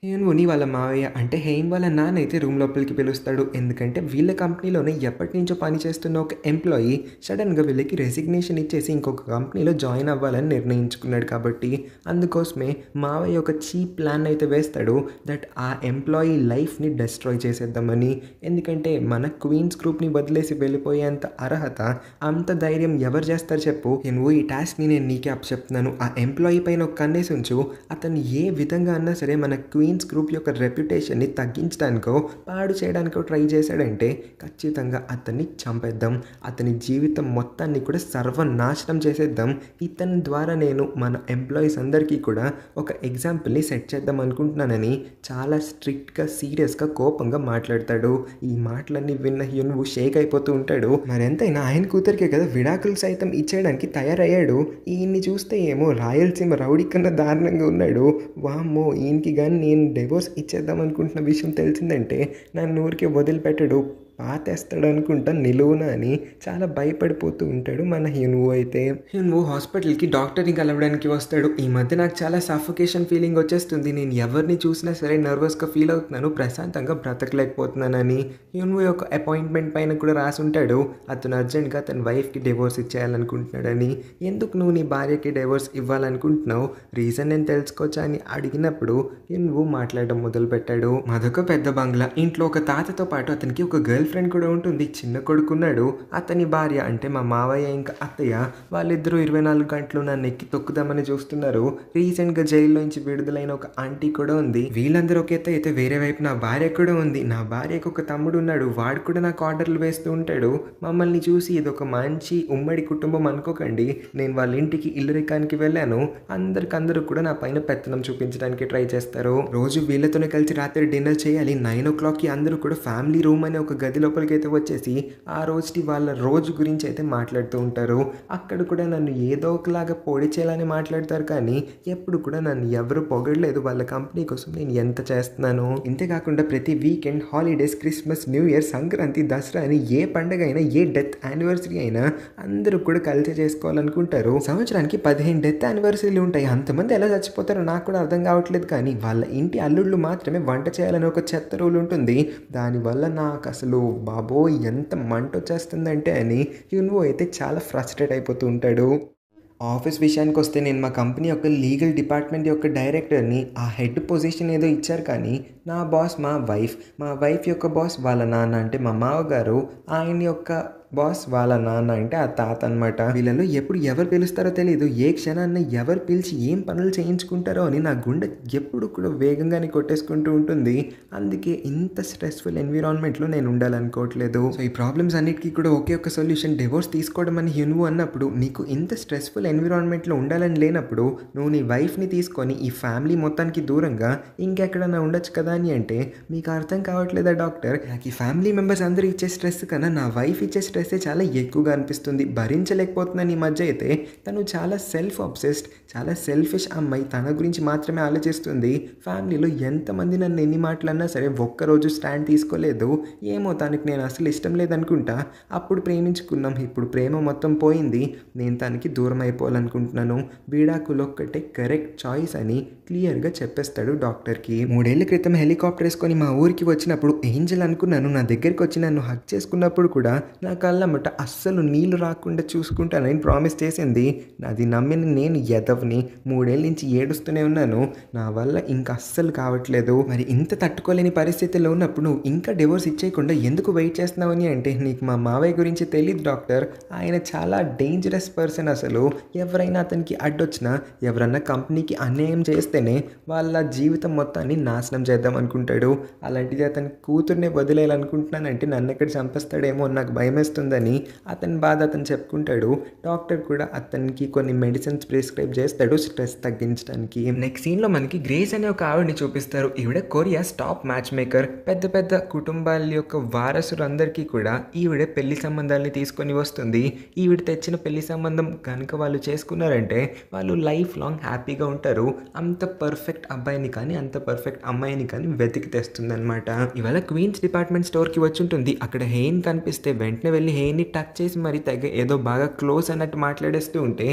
హేన్వుని వాళ్ళ మావయ్య అంటే హెయిన్ వాళ్ళ నాన్న అయితే రూమ్ లోపలికి పిలుస్తాడు. ఎందుకంటే వీళ్ళ కంపెనీలోనే ఎప్పటినుంచో పని చేస్తున్న ఒక ఎంప్లాయీ సడన్‌గా వీళ్ళకి రెసిగ్నేషన్ ఇచ్చేసి ఇంకొక కంపెనీలో జాయిన్ అవ్వాలని నిర్ణయించుకున్నాడు కాబట్టి, అందుకోసమే మావయ్య ఒక చీప్ ప్లాన్ అయితే వేస్తాడు. దట్ ఆ ఎంప్లాయీ లైఫ్‌ని డెస్ట్రాయ్ చేసేద్దామని. ఎందుకంటే మన క్వీన్స్ గ్రూప్‌ని వదిలేసి వెళ్ళిపోయేంత అర్హత, అంత ధైర్యం ఎవరు చేస్తారు చెప్పు? నువ్వు ఈ టాస్క్‌ని నేను నీకే అప్పచెప్తున్నాను. ఆ ఎంప్లాయీ పైన ఒక కన్నేసి ఉంచు. అతను ఏ విధంగా అన్నా సరే మన క్వీన్స్ గ్రూప్ యొక్క రెప్యుటేషన్‌ని తగ్గించడానికో, పాడు చేయడానికో ట్రై చేశాడంటే ఖచ్చితంగా అతన్ని చంపేద్దాం. అతని జీవితం మొత్తాన్ని కూడా సర్వనాశనం చేసేద్దాం. ఇతని ద్వారా నేను మన ఎంప్లాయీస్ అందరికీ కూడా ఒక ఎగ్జాంపుల్‌ని సెట్ చేద్దాం అనుకుంటున్నానని చాలా స్ట్రిక్ట్‌గా, సీరియస్‌గా, కోపంగా మాట్లాడతాడు. ఈ మాటలన్నీ విన్న హ్యున్‌వు షేక్ అయిపోతూ ఉంటాడు. మరెంతైనా ఆయన కూతురికే కదా విడాకులు సైతం ఇచ్చేయడానికి తయారయ్యాడు. ఈయన్ని చూస్తే ఏమో రాయలసీమ రౌడీ కన్నా దారుణంగా ఉన్నాడు. వామ్మో! ఈయనకి గాని నేను డివోర్స్ ఇచ్చేద్దాం అనుకుంటున్న విషయం తెలిసిందంటే నన్ను ఊరికే వదిలిపెట్టడు. పాతేస్తాడనుకుంటా నిలువున అని చాలా భయపడిపోతూ ఉంటాడు మన హ్యున్‌వు అయితే. హ్యున్‌వు హాస్పిటల్‌కి డాక్టర్‌ని కలవడానికి వస్తాడు. ఈ మధ్య నాకు చాలా సఫోకేషన్ ఫీలింగ్ వచ్చేస్తుంది. నేను ఎవరిని చూసినా సరే నర్వస్‌గా ఫీల్ అవుతున్నాను. ప్రశాంతంగా బ్రతకలేకపోతున్నానని. హ్యున్‌వు యొక్క అపాయింట్మెంట్ పైన కూడా రాసుంటాడు. అతను అర్జెంట్‌గా తన వైఫ్‌కి డివోర్స్ ఇచ్చేయాలనుకుంటున్నాడని. ఎందుకు నువ్వు నీ భార్యకి డివోర్స్ ఇవ్వాలనుకుంటున్నావు? రీజన్ నేను తెలుసుకోవచ్చా అని అడిగినప్పుడు హ్యున్‌వు మాట్లాడడం మొదలుపెట్టాడు. మాదొక పెద్ద బంగ్లా. ఇంట్లో ఒక తాతతో పాటు అతనికి ఒక గర్ల్ ఫ్రెండ్ కూడా ఉంటుంది. చిన్న కొడుకున్నాడు. అతని భార్య అంటే మా మావయ్య ఇంకా అత్తయ్య వాళ్ళిద్దరూ 24 గంటలు నన్ను ఎక్కి తొక్కుదామని చూస్తున్నారు. రీసెంట్‌గా జైల్లో నుంచి విడుదలైన ఒక ఆంటీ కూడా ఉంది. వీళ్ళందరూ ఒక ఎత్తు అయితే వేరే వైపు నా భార్య కూడా ఉంది. నా భార్యకు ఒక తమ్ముడు ఉన్నాడు. వాడు కూడా నాకు ఆర్డర్లు వేస్తూ ఉంటాడు. మమ్మల్ని చూసి ఇదొక మంచి ఉమ్మడి కుటుంబం అనుకోకండి. నేను వాళ్ళ ఇంటికి ఇల్లరికానికి వెళ్ళాను. అందరికందరూ కూడా నా పైన పెత్తనం చూపించడానికి ట్రై చేస్తారు. రోజు వీళ్ళతోనే కలిసి రాత్రి డిన్నర్ చేయాలి. 9:00కి అందరూ కూడా ఫ్యామిలీ రూమ్ అనే ఒక గది లోపలికి అయితే వచ్చేసి ఆ రోజుటి వాళ్ళ రోజు గురించి అయితే మాట్లాడుతూ ఉంటారు. అక్కడ కూడా నన్ను ఏదో ఒకలాగా పొడి చేయాలని మాట్లాడతారు కానీ ఎప్పుడు కూడా నన్ను ఎవరు పొగడలేదు. వాళ్ళ కంపెనీ కోసం నేను ఎంత చేస్తున్నాను. ఇంతేకాకుండా ప్రతి weekend holidays, Christmas, new year, Sankranti, Dasara అని ఏ పండుగ అయినా, ఏ డెత్ యానివర్సరీ అయినా అందరూ కూడా కలిసి చేసుకోవాలనుకుంటారు. సంవత్సరానికి 15 డెత్ యానివర్సరీలు ఉంటాయి. అంతమంది ఎలా చచ్చిపోతారో నాకు కూడా అర్థం కావట్లేదు. కానీ వాళ్ళ ఇంటి అల్లుళ్ళు మాత్రమే వంట చేయాలని ఒక చెత్త రూల్ ఉంటుంది. దానివల్ల నాకు అసలు బాబోయ్ ఎంత మంట వచ్చేస్తుందంటే అని హ్యున్‌వు అయితే చాలా ఫ్రస్ట్రేట్ అయిపోతూ ఉంటాడు. ఆఫీస్ విషయానికొస్తే నేను మా కంపెనీ యొక్క లీగల్ డిపార్ట్మెంట్ యొక్క డైరెక్టర్‌ని. ఆ హెడ్ పొజిషన్ ఏదో ఇచ్చారు కానీ నా బాస్ మా వైఫ్. మా వైఫ్ యొక్క బాస్ వాళ్ళ నాన్న అంటే మా మావగారు. ఆయన యొక్క బాస్ వాళ్ళ నాన్న అంటే ఆ తాత అనమాట. వీళ్ళలో ఎప్పుడు ఎవరు పిలుస్తారో తెలీదు. ఏ క్షణాన ఎవరు పిలిచి ఏం పనులు చేయించుకుంటారో అని నా గుండె ఎప్పుడు కూడా వేగంగానే కొట్టేసుకుంటూ ఉంటుంది. అందుకే ఇంత స్ట్రెస్‌ఫుల్ ఎన్విరాన్మెంట్‌లో నేను ఉండాలనుకోవట్లేదు. సో ఈ ప్రాబ్లమ్స్ అన్నిటికీ కూడా ఒకే ఒక సొల్యూషన్ డివోర్స్ తీసుకోవడం అని హ్యున్‌వు అన్నప్పుడు, నీకు ఇంత స్ట్రెస్‌ఫుల్ ఎన్విరాన్మెంట్‌లో ఉండాలని లేనప్పుడు నువ్వు నీ వైఫ్‌ని తీసుకొని ఈ ఫ్యామిలీ మొత్తానికి దూరంగా ఇంకెక్కడైనా ఉండొచ్చు కదా అని అంటే, మీకు అర్థం కావట్లేదా డాక్టర్? నాకు ఈ ఫ్యామిలీ మెంబర్స్ అందరూ ఇచ్చే స్ట్రెస్ కన్నా నా వైఫ్ ఇచ్చే స్ట్రెస్సే చాలా ఎక్కువగా అనిపిస్తుంది. భరించలేకపోతున్నాను ఈ మధ్య అయితే. తను చాలా సెల్ఫ్ అబ్సెస్డ్, చాలా సెల్ఫిష్ అమ్మాయి. తన గురించి మాత్రమే ఆలోచిస్తుంది. ఫ్యామిలీలో ఎంతమంది నన్ను ఎన్ని మాటలన్నా సరే ఒక్కరోజు స్టాండ్ తీసుకోలేదు. ఏమో తనకి నేను అసలు ఇష్టం లేదనుకుంటా. అప్పుడు ప్రేమించుకున్నాం. ఇప్పుడు ప్రేమ మొత్తం పోయింది. నేను తనకి దూరం అయిపోవాలనుకుంటున్నాను. విడాకులు ఒక్కటే కరెక్ట్ చాయిస్ అని క్లియర్‌గా చెప్పేస్తాడు డాక్టర్‌కి. 3 ఏళ్ల క్రితం హెలికాప్టర్ వేసుకొని మా ఊరికి వచ్చినప్పుడు ఏంజెల్ అనుకున్నాను. నా దగ్గరికి వచ్చి నన్ను హగ్ చేసుకున్నప్పుడు కూడా నా కళ్ళమ్మట అస్సలు నీళ్లు రాకుండా చూసుకుంటానని ప్రామిస్ చేసింది. అది నమ్మిన నేను ఎదవని 3 ఏళ్ల నుంచి ఏడుస్తూనే ఉన్నాను. నా వల్ల ఇంకా అస్సలు కావట్లేదు. మరి ఇంత తట్టుకోలేని పరిస్థితుల్లో ఉన్నప్పుడు నువ్వు ఇంకా డివోర్స్ ఇచ్చేయకుండా ఎందుకు వెయిట్ చేస్తున్నావని అంటే, నీకు మా మావయ్య గురించి తెలీదు డాక్టర్. ఆయన చాలా డేంజరస్ పర్సన్ అసలు. ఎవరైనా అతనికి అడ్డొచ్చినా, ఎవరన్నా కంపెనీకి అన్యాయం చేస్తేనే వాళ్ళ జీవితం మొత్తాన్ని నాశనం చేద్దాం అనుకుంటాడు. అలాంటిది అతని కూతుర్నే వదిలేయాలనుకుంటున్నానంటే నన్ను ఎక్కడ చంపేస్తాడేమో నాకు భయమేస్తుందని అతని బాధ అతను చెప్పుకుంటాడు. డాక్టర్ కూడా అతనికి కొన్ని మెడిసిన్స్ ప్రిస్క్రైబ్ చేస్తాడు స్ట్రెస్ తగ్గించడానికి. నెక్స్ట్ సీన్లో మనకి గ్రేస్ అనే ఒక ఆవిడని చూపిస్తారు. ఈవిడ కొరియాస్ టాప్ మ్యాచ్ మేకర్. పెద్ద పెద్ద కుటుంబాల యొక్క వారసులందరికీ కూడా ఈవిడ పెళ్లి సంబంధాలని తీసుకొని వస్తుంది. ఈవిడ తెచ్చిన పెళ్లి సంబంధం కనుక వాళ్ళు చేసుకున్నారంటే వాళ్ళు లైఫ్ లాంగ్ హ్యాపీగా ఉంటారు. అంత పర్ఫెక్ట్ అబ్బాయిని కానీ, అంత పర్ఫెక్ట్ అమ్మాయిని కానీ వెతికి తెస్తుంది అనమాట. ఇవాళ క్వీన్స్ డిపార్ట్మెంట్ స్టోర్కి వచ్చి ఉంటుంది. అక్కడ హెయిన్ కనిపిస్తే వెంటనే వెళ్ళి వెళ్ళి హెయిర్‌ని టచ్ చేసి మరి తెగ ఏదో బాగా క్లోజ్ అన్నట్టు మాట్లాడేస్తూ ఉంటే,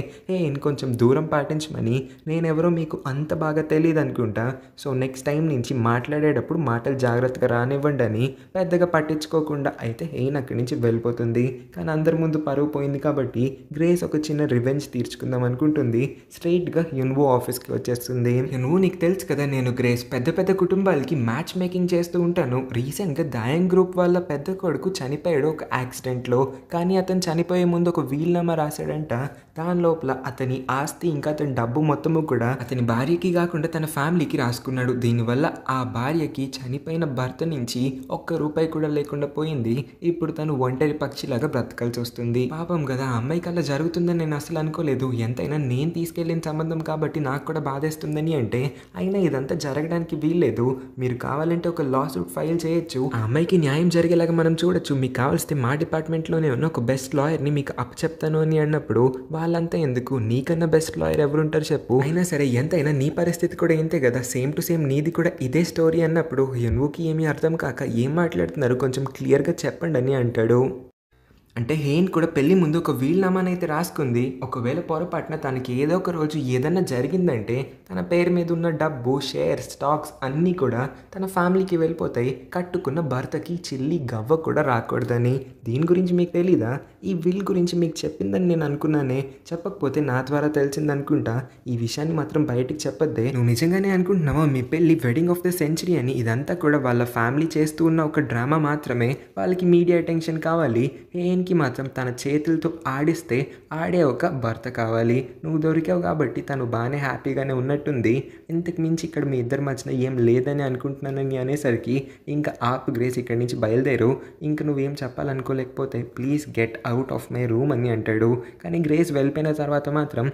ఇంకొంచెం దూరం పాటించమని, నేనెవరో మీకు అంత బాగా తెలీదనుకుంటా. సో, నెక్స్ట్ టైమ్ నుంచి మాట్లాడేటప్పుడు మాటలు జాగ్రత్తగా రానివ్వండని పెద్దగా పట్టించుకోకుండా అయితే హెయిన్ అక్కడి నుంచి వెళ్ళిపోతుంది. కానీ అందరి ముందు పరువు పోయింది కాబట్టి గ్రేస్ ఒక చిన్న రివెంజ్ తీర్చుకుందాం అనుకుంటుంది. స్ట్రెయిట్‌గా యున్వో ఆఫీస్‌కి వచ్చేస్తుంది. యున్వో నీకు తెలుసు కదా నేను గ్రేస్ పెద్ద పెద్ద కుటుంబాలకి మ్యాచ్ మేకింగ్ చేస్తూ ఉంటాను. రీసెంట్‌గా దాయంగ్ గ్రూప్ వాళ్ళ పెద్ద కొడుకు చనిపోయాడు ఒక యాక్సిడెంట్‌లో. కానీ అతను చనిపోయే ముందు ఒక వీల్‌నామా రాశాడంట. దాని లోపల అతని ఆస్తి ఇంకా అతని డబ్బు మొత్తము కూడా అతని భార్యకి కాకుండా తన ఫ్యామిలీకి రాసుకున్నాడు. దీనివల్ల ఆ భార్యకి చనిపోయిన భర్త నుంచి ఒక్క రూపాయి కూడా లేకుండా పోయింది. ఇప్పుడు తను ఒంటరి పక్షిలాగా బ్రతకాల్సి వస్తుంది. పాపం కదా ఆ అమ్మాయికి అలా జరుగుతుందని నేను అసలు అనుకోలేదు. ఎంతైనా నేను తీసుకెళ్ళిన సంబంధం కాబట్టి నాకు కూడా బాధేస్తుందని అంటే, అయినా ఇదంతా జరగడానికి వీల్లేదు. మీరు కావాలంటే ఒక లా సూట్ ఫైల్ చేయొచ్చు. ఆ అమ్మాయికి న్యాయం జరిగేలాగా మనం చూడొచ్చు. మీకు కావాల్స్తే మా డిపార్ట్మెంట్లోనే ఉన్న ఒక బెస్ట్ లాయర్ని మీకు అప్పచెప్తాను అని అన్నప్పుడు, వాళ్ళంతా ఎందుకు, నీకన్నా బెస్ట్ లాయర్ ఎవరుంటారు చెప్పు. అయినా సరే ఎంతైనా నీ పరిస్థితి కూడా ఇంతే కదా, సేమ్ టు సేమ్ నీది కూడా ఇదే స్టోరీ అన్నప్పుడు యున్వుకి ఏమీ అర్థం కాక ఏం మాట్లాడుతున్నారు కొంచెం క్లియర్గా చెప్పండి అని అంటాడు. అంటే హెయిన్ కూడా పెళ్లి ముందు ఒక వీల్నామానైతే రాసుకుంది. ఒకవేళ పొరపాటున తనకి ఏదో ఒక రోజు ఏదన్నా జరిగిందంటే తన పేరు మీద ఉన్న డబ్బు, షేర్స్, స్టాక్స్ అన్నీ కూడా తన ఫ్యామిలీకి వెళ్ళిపోతాయి. కట్టుకున్న భర్తకి చిల్లి గవ్వ కూడా రాకూడదని. దీని గురించి మీకు తెలీదా? ఈ విల్ గురించి మీకు చెప్పిందని నేను అనుకున్నానే. చెప్పకపోతే నా ద్వారా తెలిసిందనుకుంటా. ఈ విషయాన్ని మాత్రం బయటికి చెప్పొద్దే. నువ్వు నిజంగానే అనుకుంటున్నావా మీ పెళ్ళి వెడ్డింగ్ ఆఫ్ ద సెంచరీ అని? ఇదంతా కూడా వాళ్ళ ఫ్యామిలీ చేస్తూ ఉన్న ఒక డ్రామా మాత్రమే. వాళ్ళకి మీడియా అటెన్షన్ కావాలి. హెయిన్కి మాత్రం తన చేతులతో ఆడిస్తే ఆడే ఒక భర్త కావాలి. నువ్వు దొరికావు కాబట్టి తను బాగానే హ్యాపీగానే ఉన్నట్టుంది. ఇంతకు మించి ఇక్కడ మీ ఇద్దరి మధ్యన ఏం లేదని అనుకుంటున్నానని అనేసరికి, ఇంకా ఆపు గ్రేస్, ఇక్కడి నుంచి బయలుదేరు. ఇంక నువ్వేం చెప్పాలనుకోలేకపోతే please get out of my room అని అంటాడు. కానీ గ్రేస్ వెళ్ళిపోయిన తర్వాత మాత్రం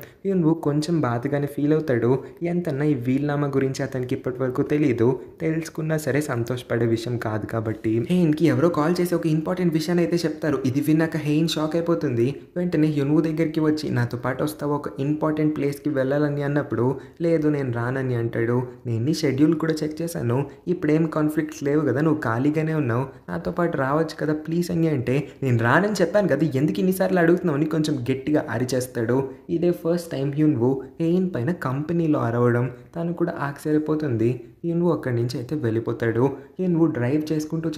నువ్వు కొంచెం బాధగానే ఫీల్ అవుతాడు. ఎంతన్నా ఈ వీల్నామా గురించి అతనికి ఇప్పటి వరకు తెలియదు. తెలుసుకున్నా సరే సంతోషపడే విషయం కాదు కాబట్టి. హెయిన్కి ఎవరో కాల్ చేసి ఒక ఇంపార్టెంట్ విషయాన్ని అయితే చెప్తారు. ఇది విన్నాక హెయిన్ షాక్ అయిపోతుంది. వెంటనే యున్వు దగ్గరికి వచ్చి నాతో పాటు వస్తావు, ఒక ఇంపార్టెంట్ ప్లేస్కి వెళ్ళాలని అన్నప్పుడు, లేదు నేను రానని అంటాడు. నేను నీ షెడ్యూల్ కూడా చెక్ చేశాను, ఇప్పుడేం కాన్ఫ్లిక్ట్స్ లేవు కదా, నువ్వు ఖాళీగానే ఉన్నావు, నాతో పాటు రావచ్చు కదా ప్లీజ్ అని అంటే, నేను రానని చెప్పాను కదా ఎందుకు ఇన్నిసార్లు అడుగుతున్నావు అని కొంచెం గట్టిగా అరిచేస్తాడు. ఇదే ఫస్ట్ టైం యున్వు హెయిన్ పైన కంపెనీలో అరవడం. తను కూడా ఆశ్చర్యపోతుంది. యున్వు అక్కడి నుంచి అయితే వెళ్ళిపోతాడు. యున్వు డ్రైవ్ చేసుకుంటూ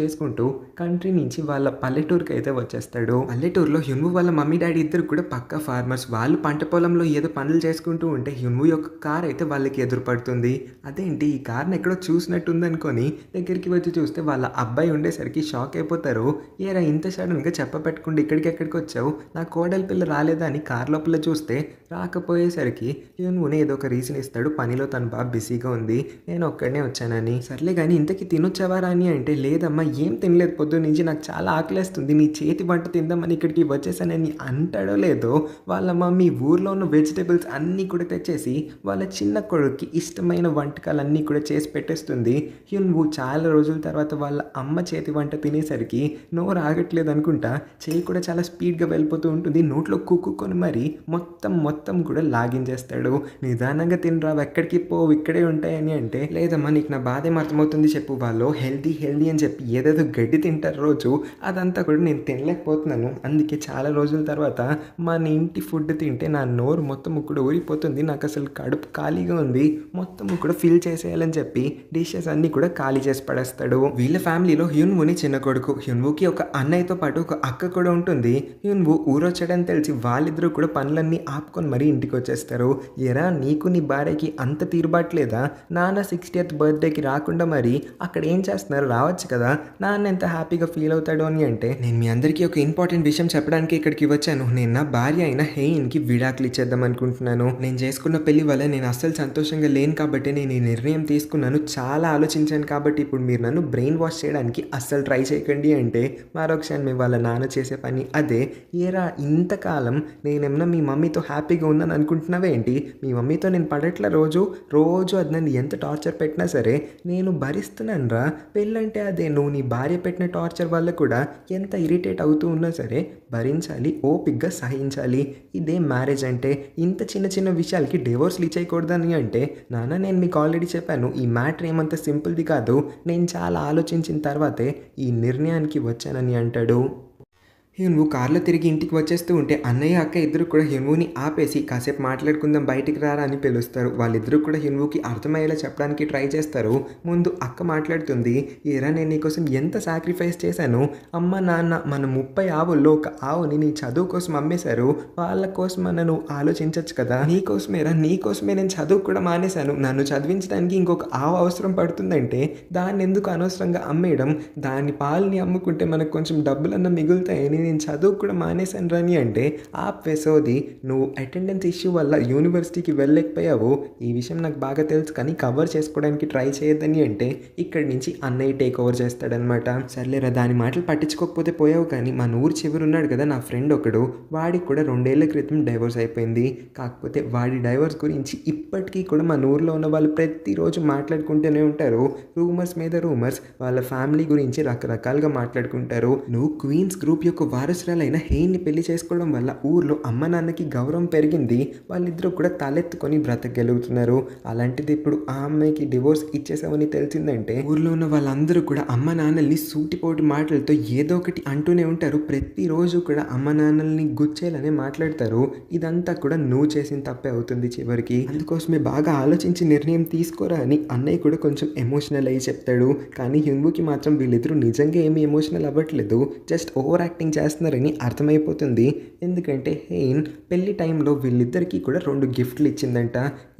కంట్రీ నుంచి వాళ్ళ పల్లెటూరుకి అయితే వచ్చేస్తాడు. పల్లెటూరులో యున్వు వాళ్ళ మమ్మీ డాడీ ఇద్దరు కూడా పక్కా ఫార్మర్స్. వాళ్ళు పంట పొలంలో ఏదో పనులు చేసుకుంటూ ఉంటే యున్వు యొక్క కార్ అయితే వాళ్ళకి ఎదురుపడుతుంది. అదేంటి ఈ కార్ని ఎక్కడో చూసినట్టుంది అనుకొని దగ్గరికి వచ్చి చూస్తే వాళ్ళ అబ్బాయి ఉండేసరికి షాక్ అయిపోతారు. ఏరా ఇంత సడన్గా చెప్పపెట్టకుండా ఎక్కడికి వచ్చావు, నా కోడలి పిల్ల రాలేదా అని కార్ లోపల చూస్తే రాకపోయేసరికి యున్వుని ఏదో ఒక రీజన్ ఇస్తాడు. పనిలో తను బాగా బిజీగా ఉంది, నేను ఒక్కడనే వచ్చానని. సర్లే కానీ ఇంతకీ తినొచ్చావారా అని అంటే, లేదమ్మా ఏం తినలేదు, పొద్దున్న నుంచి నాకు చాలా ఆకలేస్తుంది, నీ చేతి వంట తిందామని ఇక్కడికి వచ్చేసానని అంటాడో లేదో వాళ్ళ మమ్మీ ఊర్లో ఉన్న వెజిటేబుల్స్ అన్నీ కూడా తెచ్చేసి వాళ్ళ చిన్న కొడుక్కి ఇష్టమైన వంటకాలన్నీ కూడా చేసి పెట్టేస్తుంది. యున్వు చాలా రోజుల తర్వాత వాళ్ళ అమ్మ చేతి వంట తినేసరికి నోరు ఆగట్లేదు అనుకుంటా, చేయి కూడా చాలా స్పీడ్గా వెళ్ళిపోతూ ఉంటుంది. నోట్లో కుక్కుకొని మరి మొత్తం కూడా లాగించేస్తాడు. నిదానంగా తినరా, ఎక్కడికి పోవు, ఇక్కడే ఉంటాయని అంటే, లేదమ్మా నీకు నా బాధ ఏం అర్థమవుతుంది చెప్పు, వాళ్ళు హెల్దీ అని చెప్పి ఏదేదో గడ్డి తింటారు రోజు, అదంతా కూడా నేను తినలేకపోతున్నాను. అందుకే చాలా రోజుల తర్వాత మన ఇంటి ఫుడ్ తింటే నా నోరు మొత్తం కూడా ఊరిపోతుంది, నాకు అసలు కడుపు ఖాళీగా ఉంది, మొత్తం కూడా ఫిల్ చేసేయాలని చెప్పి డిషెస్ అన్నీ కూడా ఖాళీ చేసి పడేస్తాడు. వీళ్ళ ఫ్యామిలీలో యున్వుని చిన్న కొడుకు. యున్వుకి ఒక అన్నయ్యతో పాటు ఒక అక్క కూడా ఉంటుంది. యున్వు ఊరొచ్చాడని తెలిసి వాళ్ళిద్దరూ కూడా పనులన్నీ ఆపుకొని మరీ ఇంటికి వచ్చేస్తారు. ఎరా నీకు నీ భార్యకి అంత తీరుబాట్లేదా, నాన్న 60th బర్త్డేకి రాకుండా మరి అక్కడ ఏం చేస్తున్నారు, రావచ్చు కదా, నాన్న ఎంత హ్యాపీగా ఫీల్ అవుతాడు అని అంటే, నేను మీ అందరికీ ఒక ఇంపార్టెంట్ విషయం చెప్పడానికి ఇక్కడికి వచ్చాను. నేను నా భార్య అయిన హెయిన్కి విడాకులు ఇచ్చేద్దాం అనుకుంటున్నాను. నేను చేసుకున్న పెళ్లి వల్ల నేను అస్సలు సంతోషంగా లేను కాబట్టి నేను ఈ నిర్ణయం తీసుకున్నాను. చాలా ఆలోచించాను కాబట్టి ఇప్పుడు మీరు నన్ను బ్రెయిన్ వాష్ చేయడానికి అస్సలు ట్రై చేయకండి అంటే, మరో క్షణం వాళ్ళ నాన్న చేసే పని అదే. ఏరా ఇంతకాలం నేనేమన్నా మీ మమ్మీతో హ్యాపీగా ఉన్నాను అనుకుంటున్నావే ఏంటి, మీ మమ్మీతో నేను పడట్ల రోజు అది నన్ను ఎంత టార్చర్ పెట్టినా సరే నేను భరిస్తున్నాను రా. పెళ్ళంటే అదే, నువ్వు నీ భార్య పెట్టిన టార్చర్ వల్ల కూడా ఎంత ఇరిటేట్ అవుతూ ఉన్నా సరే భరించాలి, ఓపిక్గా సహించాలి. ఇదే మ్యారేజ్ అంటే. ఇంత చిన్న విషయాలకి డివోర్స్లు ఇచ్చేయకూడదని అంటే, నాన్న నేను మీకు ఆల్రెడీ చెప్పాను ఈ మ్యాటర్ ఏమంత సింపుల్ది కాదు, నేను చాలా ఆలోచించిన తర్వాతే ఈ నిర్ణయానికి వచ్చానని అంటాడు. హ్యున్‌వూ కార్‌లో తిరిగి ఇంటికి వచ్చేస్తూ ఉంటే అన్నయ్య, అక్క ఇద్దరు కూడా హ్యున్‌వూని ఆపేసి కాసేపు మాట్లాడుకుందాం బయటికి రారా అని పిలుస్తారు. వాళ్ళిద్దరూ కూడా హ్యున్‌వూకి అర్థమయ్యేలా చెప్పడానికి ట్రై చేస్తారు. ముందు అక్క మాట్లాడుతుంది. ఏరా నేను నీకోసం ఎంత సాక్రిఫైస్ చేశాను. అమ్మ, నాన్న మన 30 ఆవుల్లో ఒక ఆవుని నీ చదువు కోసం అమ్మేశారు. వాళ్ళ కోసమన్నా నువ్వు ఆలోచించొచ్చు కదా! నీకోసమే నేను చదువు కూడా మానేశాను. నన్ను చదివించడానికి ఇంకొక ఆవు అవసరం పడుతుందంటే దాన్నెందుకు అనవసరంగా అమ్మేయడం? దాని పాలని అమ్ముకుంటే మనకు కొంచెం డబ్బులన్నా మిగులుతాయని నేను చదువు కూడా మానేశాను రాని అంటే, ఆపే సోది. నువ్వు అటెండెన్స్ ఇష్యూ వల్ల యూనివర్సిటీకి వెళ్ళలేకపోయావు. ఈ విషయం నాకు బాగా తెలుసు కానీ కవర్ చేసుకోవడానికి ట్రై చేయొద్దని అంటే ఇక్కడి నుంచి అన్నయ్య టేక్ ఓవర్ చేస్తాడనమాట. సర్లేరా దాని మాటలు పట్టించుకోకపోతే పోయావు కానీ మన ఊరు చివరున్నాడు కదా నా ఫ్రెండ్ ఒకడు, వాడికి కూడా 2 ఏళ్ల క్రితం డైవోర్స్ అయిపోయింది. కాకపోతే వాడి డైవోర్స్ గురించి ఇప్పటికీ కూడా మన ఊర్లో ఉన్న వాళ్ళు ప్రతిరోజు మాట్లాడుకుంటూనే ఉంటారు. రూమర్స్ మీద రూమర్స్, వాళ్ళ ఫ్యామిలీ గురించి రకరకాలుగా మాట్లాడుకుంటారు. నువ్వు క్వీన్స్ గ్రూప్ యొక్క వారసురాలైన హెయిన్ని పెళ్లి చేసుకోవడం వల్ల ఊర్లో అమ్మ నాన్నకి గౌరవం పెరిగింది. వాళ్ళిద్దరూ కూడా తలెత్తుకొని బ్రతకగలుగుతున్నారు. అలాంటిది ఇప్పుడు ఆ అమ్మాయికి డివోర్స్ ఇచ్చేసామని తెలిసిందంటే ఊర్లో ఉన్న వాళ్ళందరూ కూడా అమ్మ నాన్నల్ని సూటిపోటు మాటలతో ఏదో ఒకటి అంటూనే ఉంటారు. ప్రతిరోజు కూడా అమ్మ నాన్నల్ని గుచ్చేలానే మాట్లాడతారు. ఇదంతా కూడా నువ్వు చేసిన తప్పే అవుతుంది చివరికి. అందుకోసమే బాగా ఆలోచించి నిర్ణయం తీసుకోరా అని అన్నయ్య కూడా కొంచెం ఎమోషనల్ అయ్యి చెప్తాడు. కానీ హ్యున్‌వూకి మాత్రం వీళ్ళిద్దరూ నిజంగా ఏమీ ఎమోషనల్ అవ్వట్లేదు, జస్ట్ ఓవర్ యాక్టింగ్ చేస్తున్నారని అర్థమైపోతుంది. ఎందుకంటే హెయిన్ పెళ్లి టైంలో వీళ్ళిద్దరికీ కూడా 2 గిఫ్ట్లు ఇచ్చిందంట.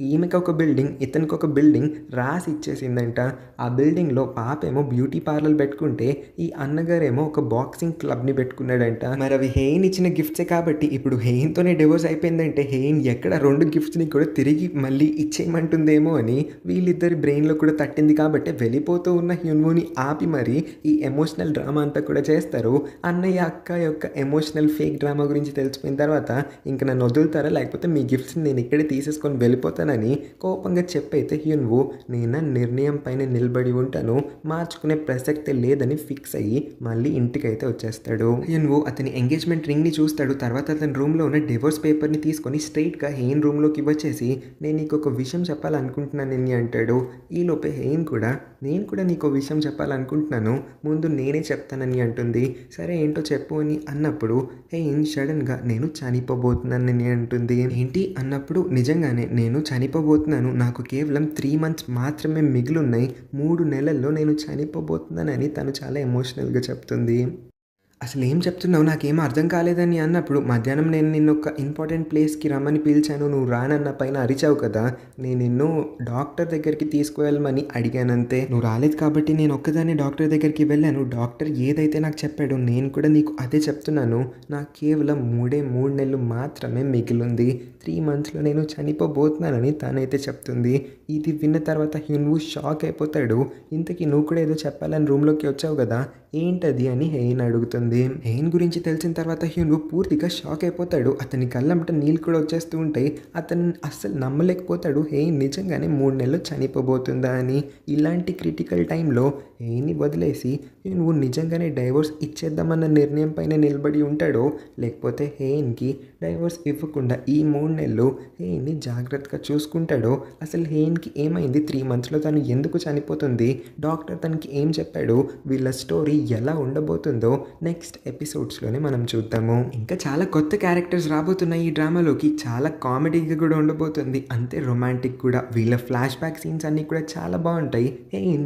ఈమెకి ఒక బిల్డింగ్, ఇతనికి ఒక బిల్డింగ్ రాసి ఇచ్చేసిందంట. ఆ బిల్డింగ్లో పాపేమో బ్యూటీ పార్లర్ పెట్టుకుంటే ఈ అన్నగారేమో ఒక బాక్సింగ్ క్లబ్ని పెట్టుకున్నాడంట. మరి అవి హెయిన్ ఇచ్చిన గిఫ్ట్సే కాబట్టి ఇప్పుడు హెయిన్తోనే డివోర్స్ అయిపోయిందంటే హెయిన్ ఎక్కడ 2 గిఫ్ట్స్ని కూడా తిరిగి మళ్ళీ ఇచ్చేయమంటుందేమో అని వీళ్ళిద్దరి బ్రెయిన్లో కూడా తట్టింది. కాబట్టి వెళ్ళిపోతూ ఉన్న హ్యున్‌వూని ఆపి మరి ఈ ఎమోషనల్ డ్రామా అంతా కూడా చేస్తారు. అన్నయ్య, అక్క యొక్క ఎమోషనల్ ఫేక్ డ్రామా గురించి తెలిసిపోయిన తర్వాత ఇంక నన్ను వదులుతారా లేకపోతే మీ గిఫ్ట్స్ని నేను ఇక్కడే తీసేసుకొని వెళ్ళిపోతానని కోపంగా చెప్పైతే హ్యున్‌వూ నేను నిర్ణయం పైన నిలబడి ఉంటాను, మార్చుకునే ప్రసక్తే లేదని ఫిక్స్ అయ్యి మళ్ళీ ఇంటికైతే వచ్చేస్తాడు. హ్యున్‌వూ అతని ఎంగేజ్మెంట్ రింగ్ని చూస్తాడు. తర్వాత అతని రూమ్లో ఉన్న డివోర్స్ పేపర్ని తీసుకొని స్ట్రైట్గా హెయిన్ రూమ్లోకి వచ్చేసి నేను నీకు ఒక విషయం చెప్పాలనుకుంటున్నానని అంటాడు. ఈలోపే హెయిన్ కూడా నేను కూడా నీకు విషయం చెప్పాలనుకుంటున్నాను, ముందు నేనే చెప్తానని అంటుంది. సరే ఏంటో చెప్పు అని అన్నప్పుడు హెయిన్ సడన్గా నేను చనిపోబోతున్నానని అంటుంది. ఏంటి అన్నప్పుడు నిజంగానే నేను చనిపోబోతున్నాను, నాకు కేవలం 3 మంత్స్ మాత్రమే మిగిలిన్నాయి, 3 నెలల్లో నేను చనిపోబోతున్నానని తను చాలా ఎమోషనల్గా చెప్తుంది. అసలు ఏం చెప్తున్నావు నాకేం అర్థం కాలేదని అన్నప్పుడు మధ్యాహ్నం నేను నిన్ను ఒక ఇంపార్టెంట్ ప్లేస్కి రమ్మని పిలిచాను, నువ్వు రానన్న పైన అరిచావు కదా, నేను నిన్ను డాక్టర్ దగ్గరికి తీసుకువెళ్ళమని అడిగానంతే, నువ్వు రాలేదు కాబట్టి నేను ఒక్కదాన్ని డాక్టర్ దగ్గరికి వెళ్ళాను. డాక్టర్ ఏదైతే నాకు చెప్పాడో నేను కూడా నీకు అదే చెప్తున్నాను, నాకు కేవలం 3 నెలలు మాత్రమే మిగిలింది, 3 మంత్స్లో నేను చనిపోబోతున్నానని తనైతే చెప్తుంది. ఇది విన్న తర్వాత హ్యున్‌వూ షాక్ అయిపోతాడు. ఇంతకీ నువ్వు కూడా ఏదో చెప్పాలని రూమ్లోకి వచ్చావు కదా, ఏంటది అని హెయిన్ అడుగుతుంది. హెయిన్ గురించి తెలిసిన తర్వాత హ్యున్‌వూ పూర్తిగా షాక్ అయిపోతాడు. అతని కళ్ళంట నీళ్ళు కూడా వచ్చేస్తూ ఉంటాయి. అతను అస్సలు నమ్మలేకపోతాడు హెయిన్ నిజంగానే 3 నెలలు చనిపోబోతుందా అని. ఇలాంటి క్రిటికల్ టైంలో హెయిన్ని వదిలేసి హ్యున్‌వూ నిజంగానే డైవోర్స్ ఇచ్చేద్దామన్న నిర్ణయం పైన నిలబడి ఉంటాడో లేకపోతే హెయిన్కి డైవోర్స్ ఇవ్వకుండా ఈ 3 నెలలు హెయిన్ని జాగ్రత్తగా చూసుకుంటాడో, అసలు హెయిన్కి ఏమైంది, 3 మంత్స్లో తను ఎందుకు చనిపోతుంది, డాక్టర్ తనకి ఏం చెప్పాడు, వీళ్ళ స్టోరీ ఎలా ఉండబోతుందో నెక్స్ట్ ఎపిసోడ్స్లోనే మనం చూద్దాము. ఇంకా చాలా కొత్త క్యారెక్టర్స్ రాబోతున్నాయి ఈ డ్రామాలోకి. చాలా కామెడీగా కూడా ఉండబోతుంది, అంతే రొమాంటిక్ కూడా. వీళ్ళ ఫ్లాష్ బ్యాక్ సీన్స్ అన్నీ కూడా చాలా బాగుంటాయి.